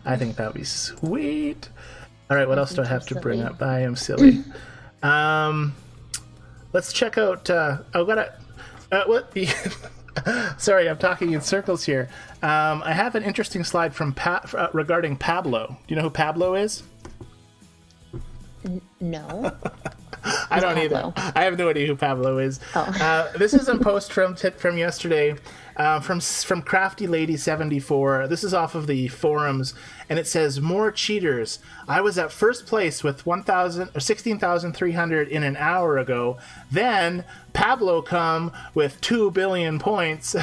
I think that would be sweet. All right, what else do I have to bring up? I am silly. Let's check out. What? Sorry, I'm talking in circles here. I have an interesting slide from regarding Pablo. Do you know who Pablo is? No. I don't either. I have no idea who Pablo is. Oh. This is a post from yesterday from Crafty Lady 74. This is off of the forums, and it says, more cheaters. I was at first place with 16,300 in an hour ago. Then Pablo come with 2 billion points.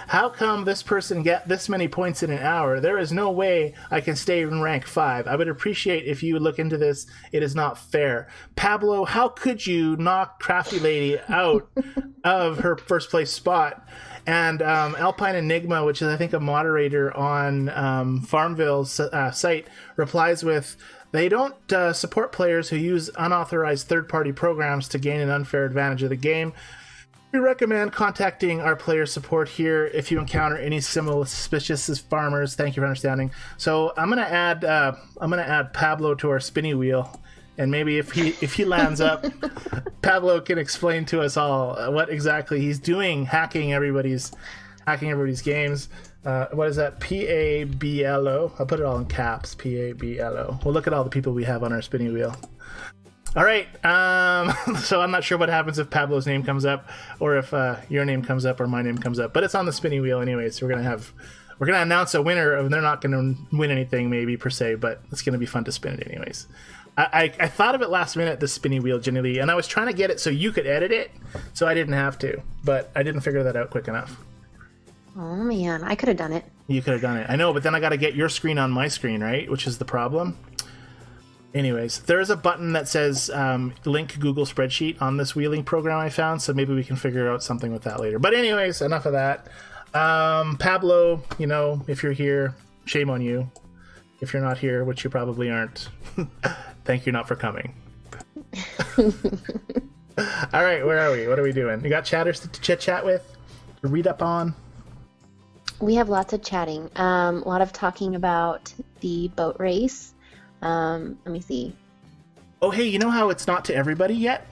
How come this person get this many points in an hour? There is no way I can stay in rank 5. I would appreciate if you look into this. It is not fair. Pablo, how could you knock Crafty Lady out of her first place spot? And Alpine Enigma, which is, I think, a moderator on FarmVille's site, replies with, they don't support players who use unauthorized third-party programs to gain an unfair advantage of the game. We recommend contacting our player support here if you encounter any similar suspicious as farmers. Thank you for understanding. So I'm gonna add Pablo to our spinny wheel. And maybe if he lands up, Pablo can explain to us all what exactly he's doing, hacking everybody's games. What is that? Pablo. I'll put it all in caps. Pablo. We'll look at all the people we have on our spinning wheel. All right. So I'm not sure what happens if Pablo's name comes up, or if your name comes up, or my name comes up. But it's on the spinning wheel anyway. So we're gonna announce a winner. And they're not gonna win anything, maybe per se, but it's gonna be fun to spin it anyways. I thought of it last minute, the spinning wheel, Jennilee, and I was trying to get it so you could edit it, so I didn't have to, but I didn't figure that out quick enough. Oh man, I could have done it. You could have done it. I know, but then I got to get your screen on my screen, right? Which is the problem. Anyways, there's a button that says link Google Spreadsheet on this wheeling program I found, so maybe we can figure out something with that later. But anyways, enough of that. Pablo, you know, if you're here, shame on you. If you're not here, which you probably aren't, thank you not for coming. All right, where are we? What are we doing? You got chatters to chit-chat with? To read up on? We have lots of chatting. A lot of talking about the boat race. Let me see. Oh, hey, you know how it's not to everybody yet?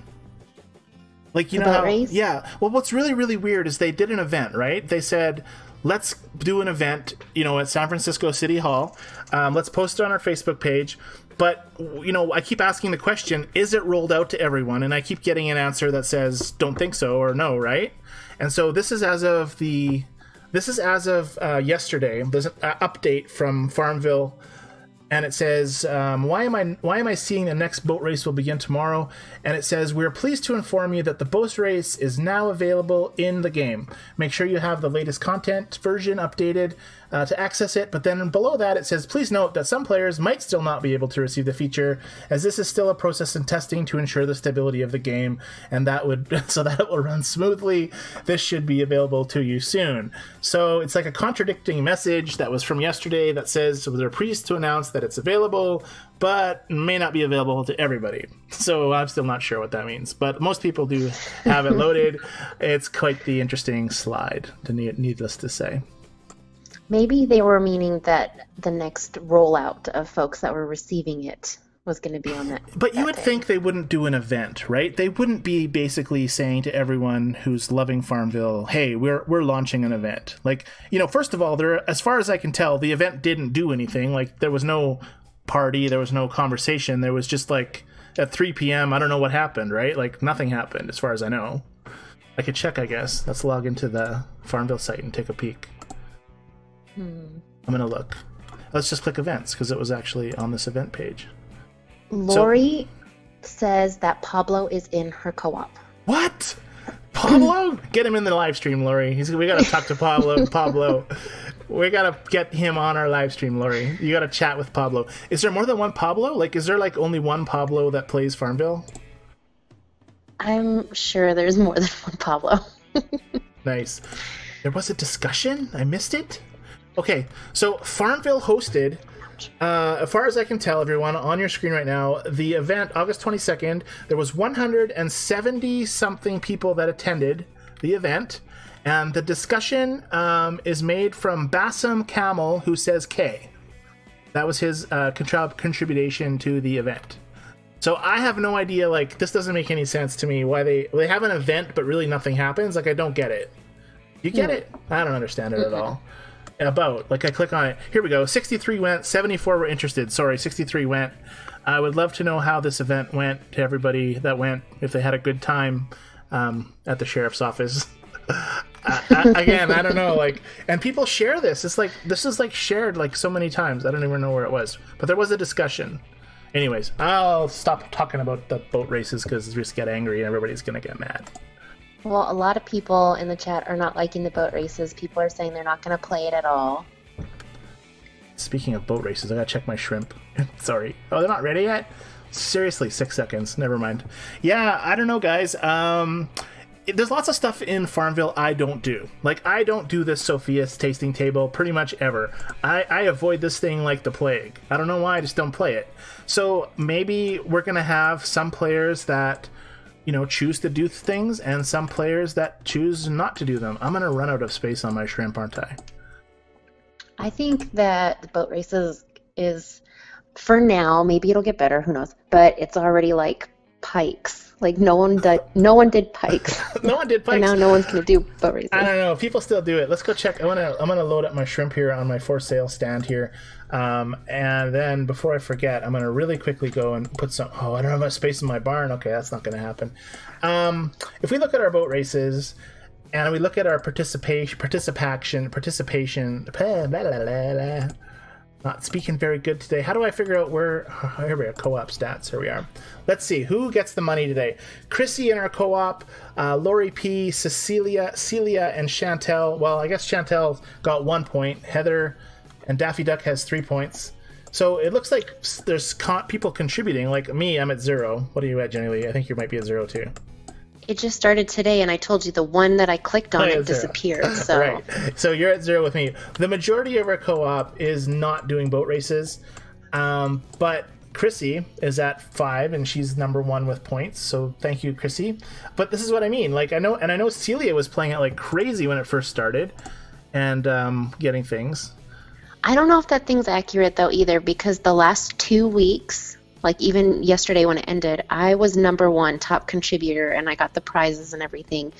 Like, you the know boat how... race? Yeah. Well, what's really, really weird is they did an event, right? They said, let's do an event, you know, at San Francisco City Hall. Let's post it on our Facebook page. But, you know, I keep asking the question, is it rolled out to everyone? And I keep getting an answer that says, don't think so, or no, right? And so this is as of yesterday. There's an update from FarmVille, and it says, why am I seeing the next boat race will begin tomorrow? And it says, we're pleased to inform you that the boat race is now available in the game. Make sure you have the latest content version updated to access it. But then below that, it says, please note that some players might still not be able to receive the feature, as this is still a process in testing to ensure the stability of the game, and so that it will run smoothly. This should be available to you soon. So it's like a contradicting message that was from yesterday that says they're pleased to announce that it's available, but may not be available to everybody. So I'm still not sure what that means, but most people do have it loaded. It's quite the interesting slide, needless to say. Maybe they were meaning that the next rollout of folks that were receiving it was going to be on that. But you would think they wouldn't do an event, right? They wouldn't be basically saying to everyone who's loving FarmVille, hey, we're launching an event. Like, you know, first of all, as far as I can tell, the event didn't do anything. Like, there was no party, there was no conversation. There was just like at 3 p.m., I don't know what happened, right? Like, nothing happened as far as I know. I could check, I guess. Let's log into the FarmVille site and take a peek. I'm going to look. Let's just click events because it was actually on this event page. Lori says that Pablo is in her co-op. What? Pablo? Get him in the live stream, Lori. We got to talk to Pablo. We got to get him on our live stream, Lori. You got to chat with Pablo. Is there more than one Pablo? Like, is there like only one Pablo that plays FarmVille? I'm sure there's more than one Pablo. Nice. There was a discussion? I missed it? Okay, so FarmVille hosted, as far as I can tell, everyone, on your screen right now, the event, August 22nd, there was 170-something people that attended the event, and the discussion is made from Bassam Camel, who says K. That was his contribution to the event. So I have no idea, like, this doesn't make any sense to me, why they have an event, but really nothing happens. Like, I don't get it. You get it? I don't understand it at all. About, like, I click on it. Here we go. 63 went, 74 were interested. Sorry, 63 went. I would love to know how this event went to everybody that went, if they had a good time at the sheriff's office. Again, I don't know, like, and people share this. It's like, this is like shared like so many times. I don't even know where it was, but there was a discussion. Anyways, I'll stop talking about the boat races because we just get angry and everybody's gonna get mad. Well, a lot of people in the chat are not liking the boat races. People are saying they're not going to play it at all. Speaking of boat races, I gotta check my shrimp. Sorry. Oh, they're not ready yet? Seriously, 6 seconds. Never mind. Yeah, I don't know, guys. There's lots of stuff in FarmVille I don't do. Like, I don't do this Sophia's tasting table pretty much ever. I avoid this thing like the plague. I don't know why, I just don't play it. So maybe we're going to have some players that, you know, choose to do things and some players that choose not to do them. I'm going to run out of space on my shrimp, aren't I? I think that the boat races is, for now, maybe it'll get better, who knows, but it's already like pikes. Like, no one did pikes. No one did pikes. And now no one's going to do boat races. I don't know. People still do it. Let's go check. I'm gonna load up my shrimp here on my for sale stand here. And then before I forget, I'm going to really quickly go and put some... Oh, I don't have enough space in my barn. Okay, that's not going to happen. If we look at our boat races and we look at our participation, blah, blah, blah, blah. Not speaking very good today. How do I figure out where... Oh, here we are, co-op stats. Here we are. Let's see. Who gets the money today? Chrissy in our co-op, Lori P, Celia, and Chantel. Well, I guess Chantel got 1 point. Heather and Daffy Duck has 3 points. So it looks like there's people contributing. Like me, I'm at 0. What are you at, Jennilee? I think you might be at 0 too. It just started today, and I told you the one that I clicked on, it disappeared. So. Right. So you're at 0 with me. The majority of our co-op is not doing boat races, but Chrissy is at 5, and she's number 1 with points. So thank you, Chrissy. But this is what I mean. Like, I know Celia was playing it like crazy when it first started, and getting things. I don't know if that thing's accurate though either, because the last 2 weeks, like even yesterday when it ended, I was number 1 top contributor and I got the prizes and everything.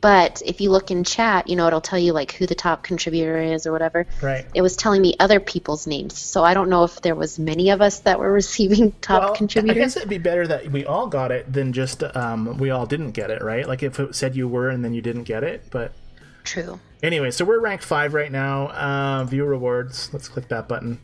But if you look in chat, you know, it'll tell you like who the top contributor is or whatever. Right. It was telling me other people's names. So I don't know if there was many of us that were receiving top contributors. I guess it'd be better that we all got it than just we all didn't get it, right? Like if it said you were and then you didn't get it, but... True. Anyway, so we're ranked 5 right now. View rewards. Let's click that button.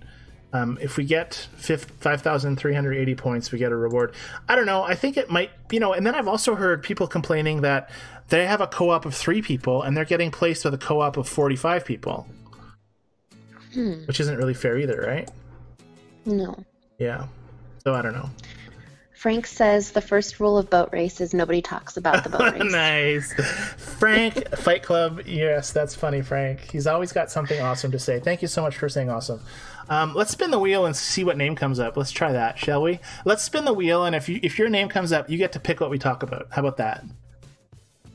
If we get 5,380 points, we get a reward. I don't know. I think it might, you know, and then I've also heard people complaining that they have a co-op of 3 people and they're getting placed with a co-op of 45 people. Which isn't really fair either, right? No. Yeah. So I don't know. Frank says the first rule of boat race is nobody talks about the boat race. Nice. Frank, Fight Club. Yes, that's funny, Frank. He's always got something awesome to say. Thank you so much for saying awesome. Let's spin the wheel and see what name comes up. Let's try that, shall we? Let's spin the wheel, and if your name comes up, you get to pick what we talk about. How about that?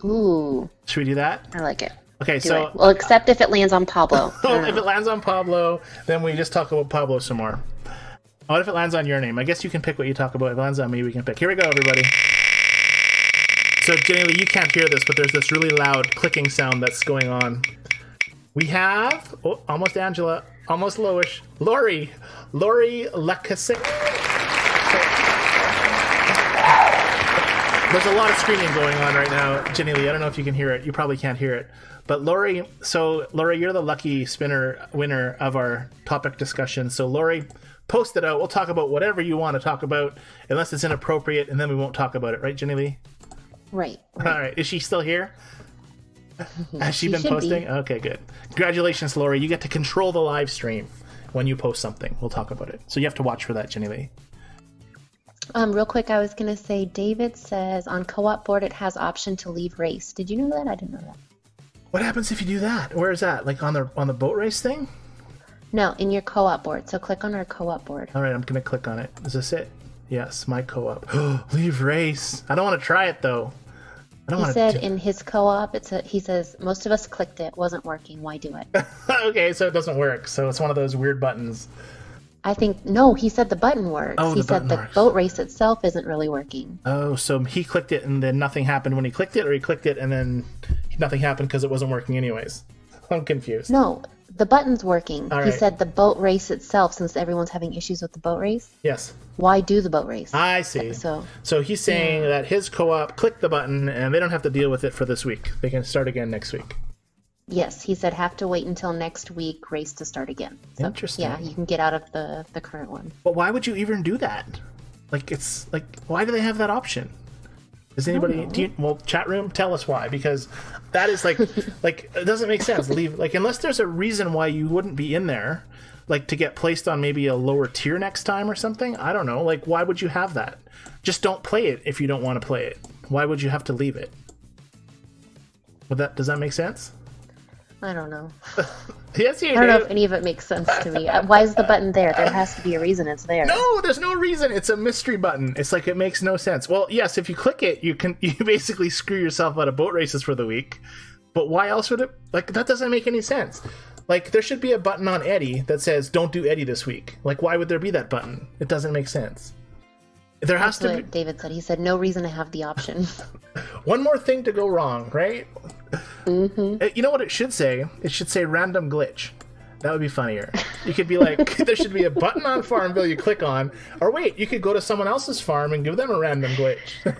Ooh. Should we do that? I like it. Okay, do so... it. Well, except if it lands on Pablo. If it lands on Pablo, then we just talk about Pablo some more. What if it lands on your name? I guess you can pick what you talk about. If it lands on me, we can pick. Here we go, everybody. So, Jennilee, you can't hear this, but there's this really loud clicking sound that's going on. We have... Oh, almost Angela. Almost Loish. Lori. Lori Lacasic. There's a lot of screaming going on right now, Jennilee. I don't know if you can hear it. You probably can't hear it. But Lori, you're the lucky winner of our topic discussion. So Lori, post it out. We'll talk about whatever you want to talk about, unless it's inappropriate, and then we won't talk about it. Right, Jennilee? Right. All right. Is she still here? Has she been posting? Okay, good. Congratulations, Lori. You get to control the live stream when you post something. We'll talk about it. So you have to watch for that, Jennilee. Real quick, I was going to say, David says on co-op board it has option to leave race. Did you know that? I didn't know that. What happens if you do that? Where is that? Like on the boat race thing? No, in your co-op board. So click on our co-op board. All right, I'm going to click on it. Is this it? Yes, my co-op. Leave race. I don't want to try it, though. He said in his co-op, he says, most of us clicked it. Wasn't working. Why do it? Okay, so it doesn't work. So it's one of those weird buttons. I think, no, he said the button works. Oh, he said the boat race itself isn't really working. Oh, so he clicked it and then nothing happened when he clicked it, or he clicked it and then nothing happened because it wasn't working anyways? I'm confused. No, the button's working. All He right. said the boat race itself, since everyone's having issues with the boat race. Yes. Why do the boat race? I see. So he's saying that his co-op clicked the button and they don't have to deal with it for this week. They can start again next week. Yes, he said have to wait until next week race to start again. So, Interesting. Yeah, you can get out of the current one. But why would you even do that? Like, it's like, why do they have that option? Does anybody? Chat room, tell us why, because that is like, like it doesn't make sense. Leave, like, unless there's a reason why you wouldn't be in there, like to get placed on maybe a lower tier next time or something. I don't know. Like, why would you have that? Just don't play it if you don't want to play it. Why would you have to leave it? Does that make sense? I don't know. Yes, you do. I don't know if any of it makes sense to me. Why is the button there? There has to be a reason it's there. No, there's no reason. It's a mystery button. It's like it makes no sense. Well, yes, if you click it, you basically screw yourself out of boat races for the week. But why else would it? Like, that doesn't make any sense. Like, there should be a button on Eddie that says, don't do Eddie this week. Like, why would there be that button? It doesn't make sense. There has to be. David said. He said no reason to have the option. One more thing to go wrong, right? Mm-hmm. You know what it should say? It should say random glitch. That would be funnier. You could be like, there should be a button on FarmVille you click on, or wait, you could go to someone else's farm and give them a random glitch.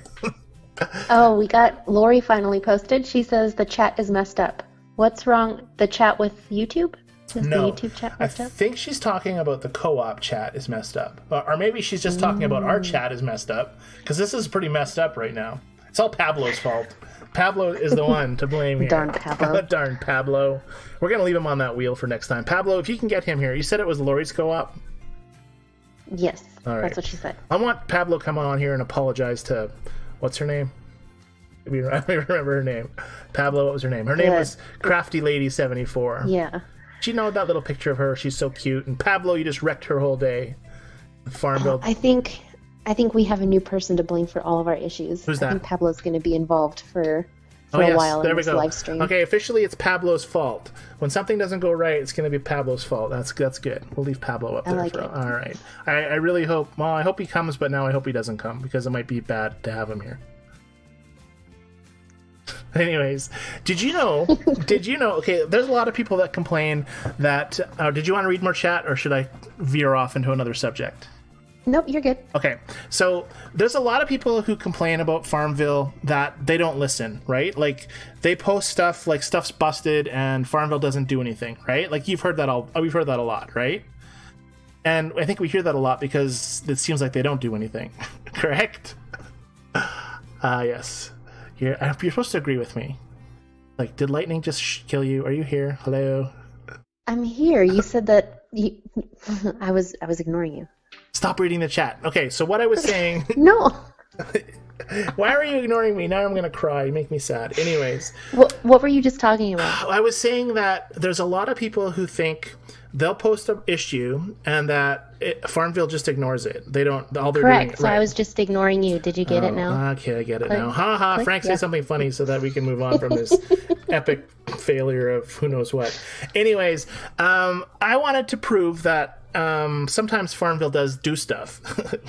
Oh, we got Lori finally posted. She says the chat is messed up. What's wrong? The chat with YouTube? Is No, the YouTube chat messed up? I think she's talking about the co-op chat is messed up. Or maybe she's just talking about our chat is messed up, because this is pretty messed up right now. It's all Pablo's fault. Pablo is the one to blame here. Darn Pablo. Darn Pablo. We're going to leave him on that wheel for next time. Pablo, if you can get him here. You said it was Lori's co-op? Yes, All right. that's what she said. I want Pablo to come on here and apologize to... What's her name? I remember her name. Pablo, what was her name? Her name was Crafty Lady 74. Yeah. Do you know that little picture of her? She's so cute. And Pablo, you just wrecked her whole day. FarmVille. I think we have a new person to blame for all of our issues. Who's that? I think Pablo's going to be involved for a while in this live stream. Okay, officially it's Pablo's fault. When something doesn't go right, it's going to be Pablo's fault. That's good. We'll leave Pablo up there. I like it. All right. I really hope... Well, I hope he comes, but now I hope he doesn't come, because it might be bad to have him here. Anyways, did you know, okay, there's a lot of people that complain that, did you want to read more chat, or should I veer off into another subject? Nope, you're good. Okay, so there's a lot of people who complain about FarmVille that they don't listen, right? Like, they post stuff, like stuff's busted and FarmVille doesn't do anything, right? Like, we've heard that a lot, right? And I think we hear that a lot because it seems like they don't do anything, correct? Yes. You're supposed to agree with me. Like, did lightning just kill you? Are you here? Hello? I'm here. You said that I was ignoring you. Stop reading the chat. Okay, so what I was saying... No. Why are you ignoring me? Now I'm going to cry. You make me sad. Anyways. What were you just talking about? I was saying that there's a lot of people who think they'll post an issue and that FarmVille just ignores it. They don't... All they're Correct. doing, So right. I was just ignoring you. Did you get it now? Okay, I get it now. Ha ha. Click, Frank, say yeah. something funny so that we can move on from this epic failure of who knows what. Anyways, I wanted to prove that sometimes FarmVille does do stuff,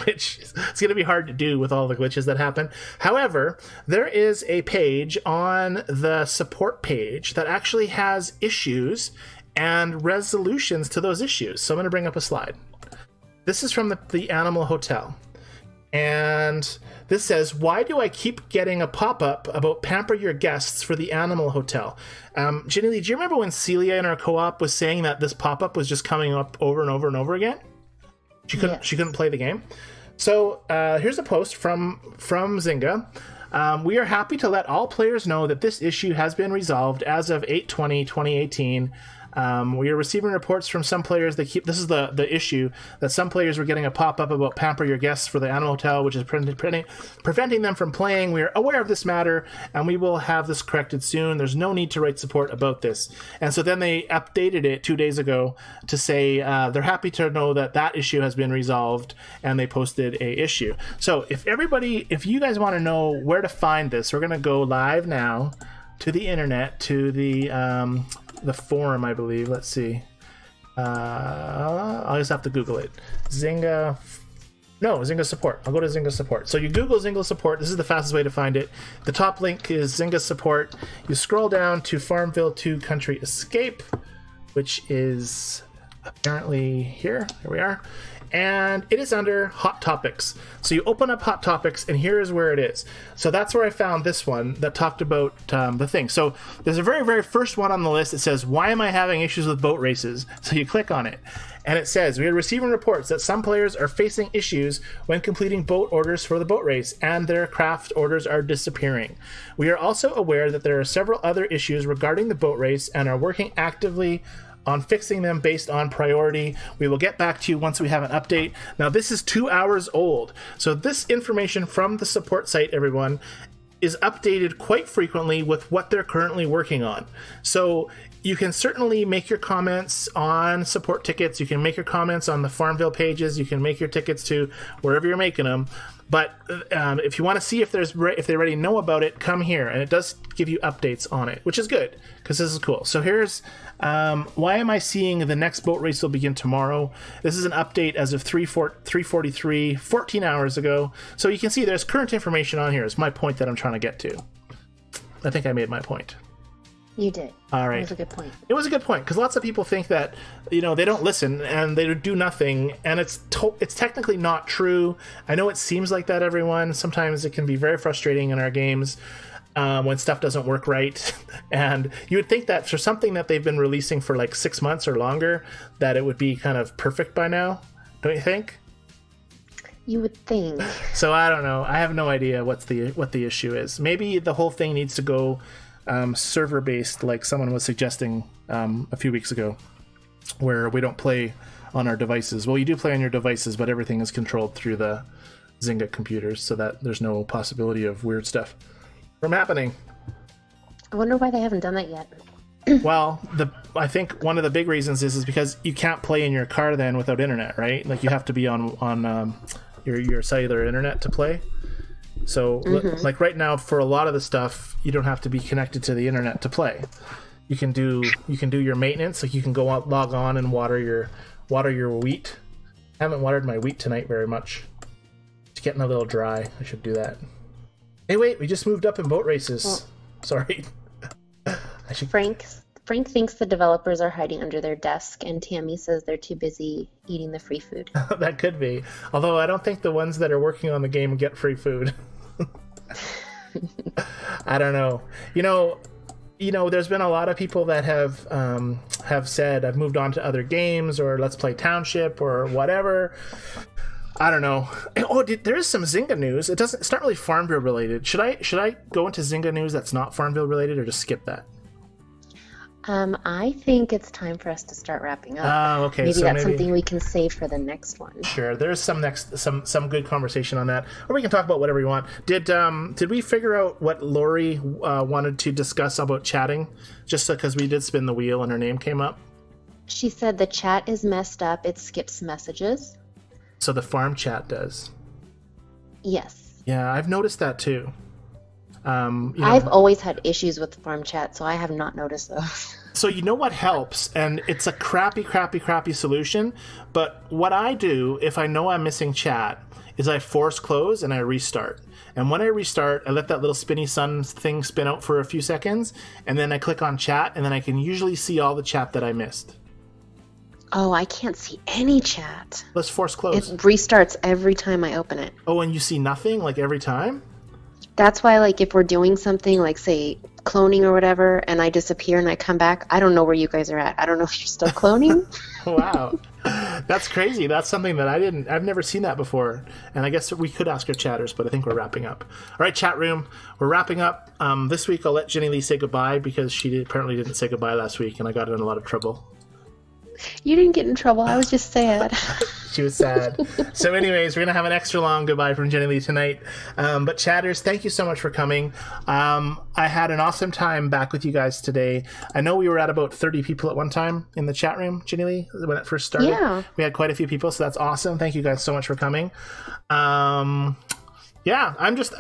which is going to be hard to do with all the glitches that happen. However, there is a page on the support page that actually has issues and resolutions to those issues. So I'm going to bring up a slide. This is from the Animal Hotel. And this says, why do I keep getting a pop-up about pamper your guests for the animal hotel? Jennilee, do you remember when Celia in our co-op was saying that this pop-up was just coming up over and over and over again? She couldn't play the game. So here's a post from Zynga. We are happy to let all players know that this issue has been resolved as of 8/20/2018. We are receiving reports from some players that this is the issue, that some players were getting a pop-up about pamper your guests for the animal hotel, which is preventing them from playing. We are aware of this matter, and we will have this corrected soon. There's no need to write support about this. And so then they updated it 2 days ago to say they're happy to know that that issue has been resolved, and they posted a issue. So if you guys want to know where to find this, we're going to go live now to the internet, to the forum, I believe. Let's see. I'll just have to Google it. Zynga support. I'll go to Zynga support. So you Google Zynga support. This is the fastest way to find it. The top link is Zynga support. You scroll down to FarmVille2 Country Escape, which is apparently here. Here we are. And it is under Hot Topics. So you open up Hot Topics, and here is where it is. So that's where I found this one that talked about the thing. So there's a very, very first one on the list that says, why am I having issues with boat races? So you click on it, and it says, we are receiving reports that some players are facing issues when completing boat orders for the boat race, and their craft orders are disappearing. We are also aware that there are several other issues regarding the boat race and are working actively on fixing them based on priority. We will get back to you once we have an update. Now, this is 2 hours old, so this information from the support site, everyone, is updated quite frequently with what they're currently working on. So you can certainly make your comments on support tickets. You can make your comments on the Farmville pages. You can make your tickets to wherever you're making them. But if you want to see if they already know about it, come here, and it does give you updates on it, which is good because this is cool. So here's why am I seeing the next boat race will begin tomorrow? This is an update as of 3:43, 14 hours ago. So you can see there's current information on here. Is my point that I'm trying to get to. I think I made my point. You did. All right. It was a good point. It was a good point because lots of people think that they don't listen and they do nothing, and it's technically not true. I know it seems like that, everyone. Sometimes it can be very frustrating in our games when stuff doesn't work right, and you would think that for something that they've been releasing for like 6 months or longer, that it would be kind of perfect by now. Don't you think? You would think. So I don't know. I have no idea what the issue is. Maybe the whole thing needs to go server-based, like someone was suggesting a few weeks ago, where we don't play on our devices. Well, you do play on your devices, but everything is controlled through the Zynga computers, so that there's no possibility of weird stuff from happening. I wonder why they haven't done that yet. Well, I think one of the big reasons is because you can't play in your car then without internet, right? Like you have to be on your cellular internet to play. So, like right now, for a lot of the stuff, you don't have to be connected to the internet to play. You can do your maintenance. Like you can go out, log on, and water your wheat. I haven't watered my wheat tonight very much. It's getting a little dry. I should do that. Hey, wait! We just moved up in boat races. Well, sorry. Frank thinks the developers are hiding under their desk, and Tammy says they're too busy eating the free food. That could be. Although I don't think the ones that are working on the game get free food. I don't know. There's been a lot of people that have said I've moved on to other games or Let's Play Township or whatever. I don't know. Oh, there is some Zynga news. It's not really Farmville related. Should I go into Zynga news that's not Farmville related, or just skip that? I think it's time for us to start wrapping up. Oh, okay. Maybe that's something we can save for the next one. Sure. There's some good conversation on that, or we can talk about whatever we want. Did we figure out what Lori wanted to discuss about chatting? Just because we did spin the wheel and her name came up. She said the chat is messed up. It skips messages. So the farm chat does. Yes. Yeah, I've noticed that too. I've always had issues with the farm chat, so I have not noticed those. So you know what helps, and it's a crappy solution, but what I do if I know I'm missing chat is I force close and I restart. And when I restart, I let that little spinny sun thing spin out for a few seconds, and then I click on chat, and then I can usually see all the chat that I missed. Oh, I can't see any chat. Let's force It close. restarts every time I open it. Oh, and you see nothing like every time? That's why, like, if we're doing something like, say, cloning or whatever, and I disappear and I come back, I don't know where you guys are at. I don't know if you're still cloning. Wow. That's crazy. That's something that I've never seen that before. And I guess we could ask our chatters, but I think we're wrapping up. All right, chat room, we're wrapping up. This week I'll let Jennilee say goodbye because she apparently didn't say goodbye last week and I got in a lot of trouble. You didn't get in trouble. I was just sad. She was sad. So anyways, we're going to have an extra long goodbye from Jennilee tonight. But chatters, thank you so much for coming. I had an awesome time back with you guys today. I know we were at about 30 people at one time in the chat room, Jennilee, when it first started. Yeah. We had quite a few people, so that's awesome. Thank you guys so much for coming. Yeah, I'm just,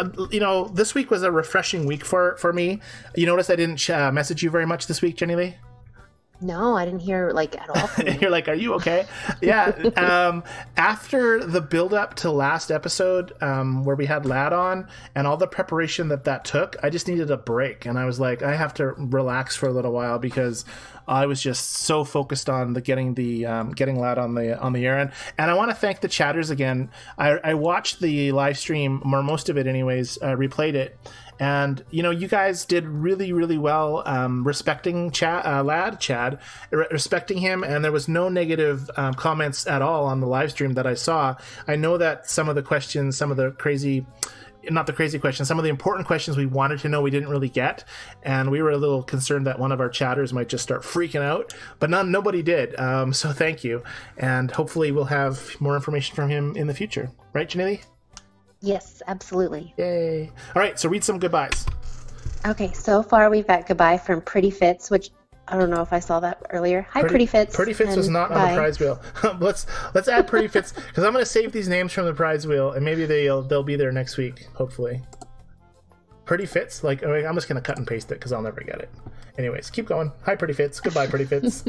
this week was a refreshing week for me. You notice I didn't message you very much this week, Jennilee? No, I didn't hear, like, at all from you. You're like, are you okay? Yeah. After the build up to last episode, where we had Lad on and all the preparation that took, I just needed a break. And I was like, I have to relax for a little while because I was just so focused on getting Lad on the air. And I want to thank the chatters again. I watched the live stream, or most of it anyways, replayed it. And, you guys did really, really well respecting Chad, respecting him. And there was no negative comments at all on the live stream that I saw. I know that some of the questions, some of the important questions we wanted to know we didn't really get. And we were a little concerned that one of our chatters might just start freaking out. But nobody did. So thank you. And hopefully we'll have more information from him in the future. Right, Jennilee? Yes, absolutely. Yay. All right, so read some goodbyes. Okay, so far we've got goodbye from Pretty Fits, which I don't know if I saw that earlier. Hi, Pretty Fits. Pretty Fits was not on the prize wheel. Let's add Pretty Fits because I'm going to save these names from the prize wheel and maybe they'll be there next week, hopefully. Pretty Fits, I'm just going to cut and paste it because I'll never get it. Anyways, keep going. Hi, Pretty Fits. Goodbye, Pretty Fits.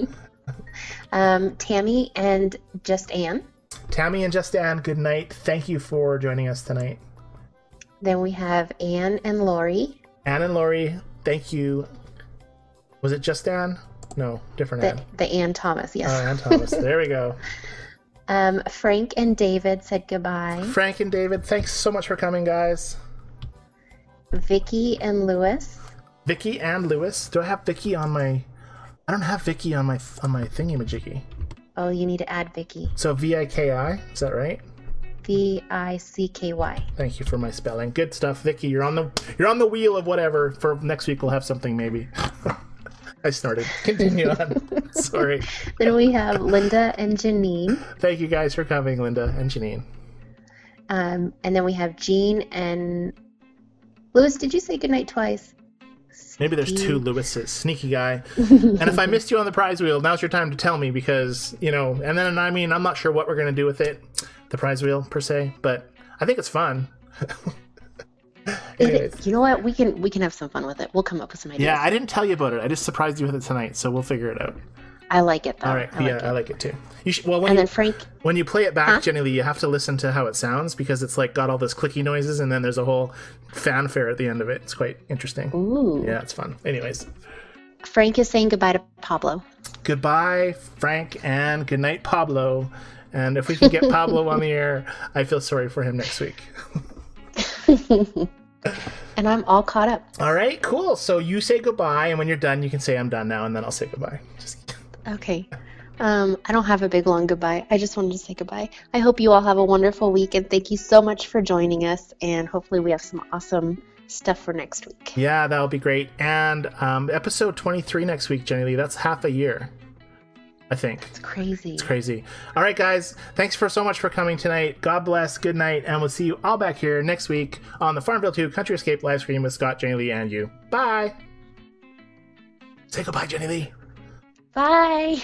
Tammy and Just Ann. Tammy and Just Ann, good night. Thank you for joining us tonight. Then we have Ann and Lori. Ann and Lori, thank you. Was it Just Ann? No, different Ann. The Ann Thomas, yes. Oh, Ann Thomas. There we go. Frank and David said goodbye. Frank and David, thanks so much for coming, guys. Vicky and Lewis. Vicky and Lewis. Do I have Vicky on my... I don't have Vicky on my thingy-majiggy. Oh, you need to add Vicky. So V-I-K-I, is that right? V-I-C-K-Y. Thank you for my spelling. Good stuff, Vicky. You're on the wheel of whatever. For next week, we'll have something maybe. I started. Continue on. Sorry. Then we have Linda and Janine. Thank you guys for coming, Linda and Janine. And then we have Jean and Lewis. Did you say goodnight twice? Maybe there's two Lewises. Sneaky guy. And if I missed you on the prize wheel, now's your time to tell me because, and then, I'm not sure what we're going to do with it, the prize wheel per se, but I think it's fun. You know what? We can have some fun with it. We'll come up with some ideas. Yeah, I didn't tell you about it. I just surprised you with it tonight, so we'll figure it out. I like it, though. All right. I like it too. You should, Frank... when you play it back, Jennilee, you have to listen to how it sounds because it's got all those clicky noises and then there's a whole fanfare at the end of it. It's quite interesting. Ooh. Yeah, it's fun. Anyways. Frank is saying goodbye to Pablo. Goodbye, Frank, and good night, Pablo. And if we can get Pablo on the air, I feel sorry for him next week. And I'm all caught up. All right, cool. So you say goodbye, and when you're done, you can say I'm done now, and then I'll say goodbye. Okay. I don't have a big long goodbye. I just wanted to say goodbye. I hope you all have a wonderful week, and thank you so much for joining us. And hopefully we have some awesome stuff for next week. Yeah, that'll be great. And episode 23 next week, Jennilee. That's half a year, I think. It's crazy. It's crazy. All right, guys. Thanks so much for coming tonight. God bless. Good night. And we'll see you all back here next week on the FarmVille 2 Country Escape live stream with Scott, Jennilee, and you. Bye. Say goodbye, Jennilee. Bye.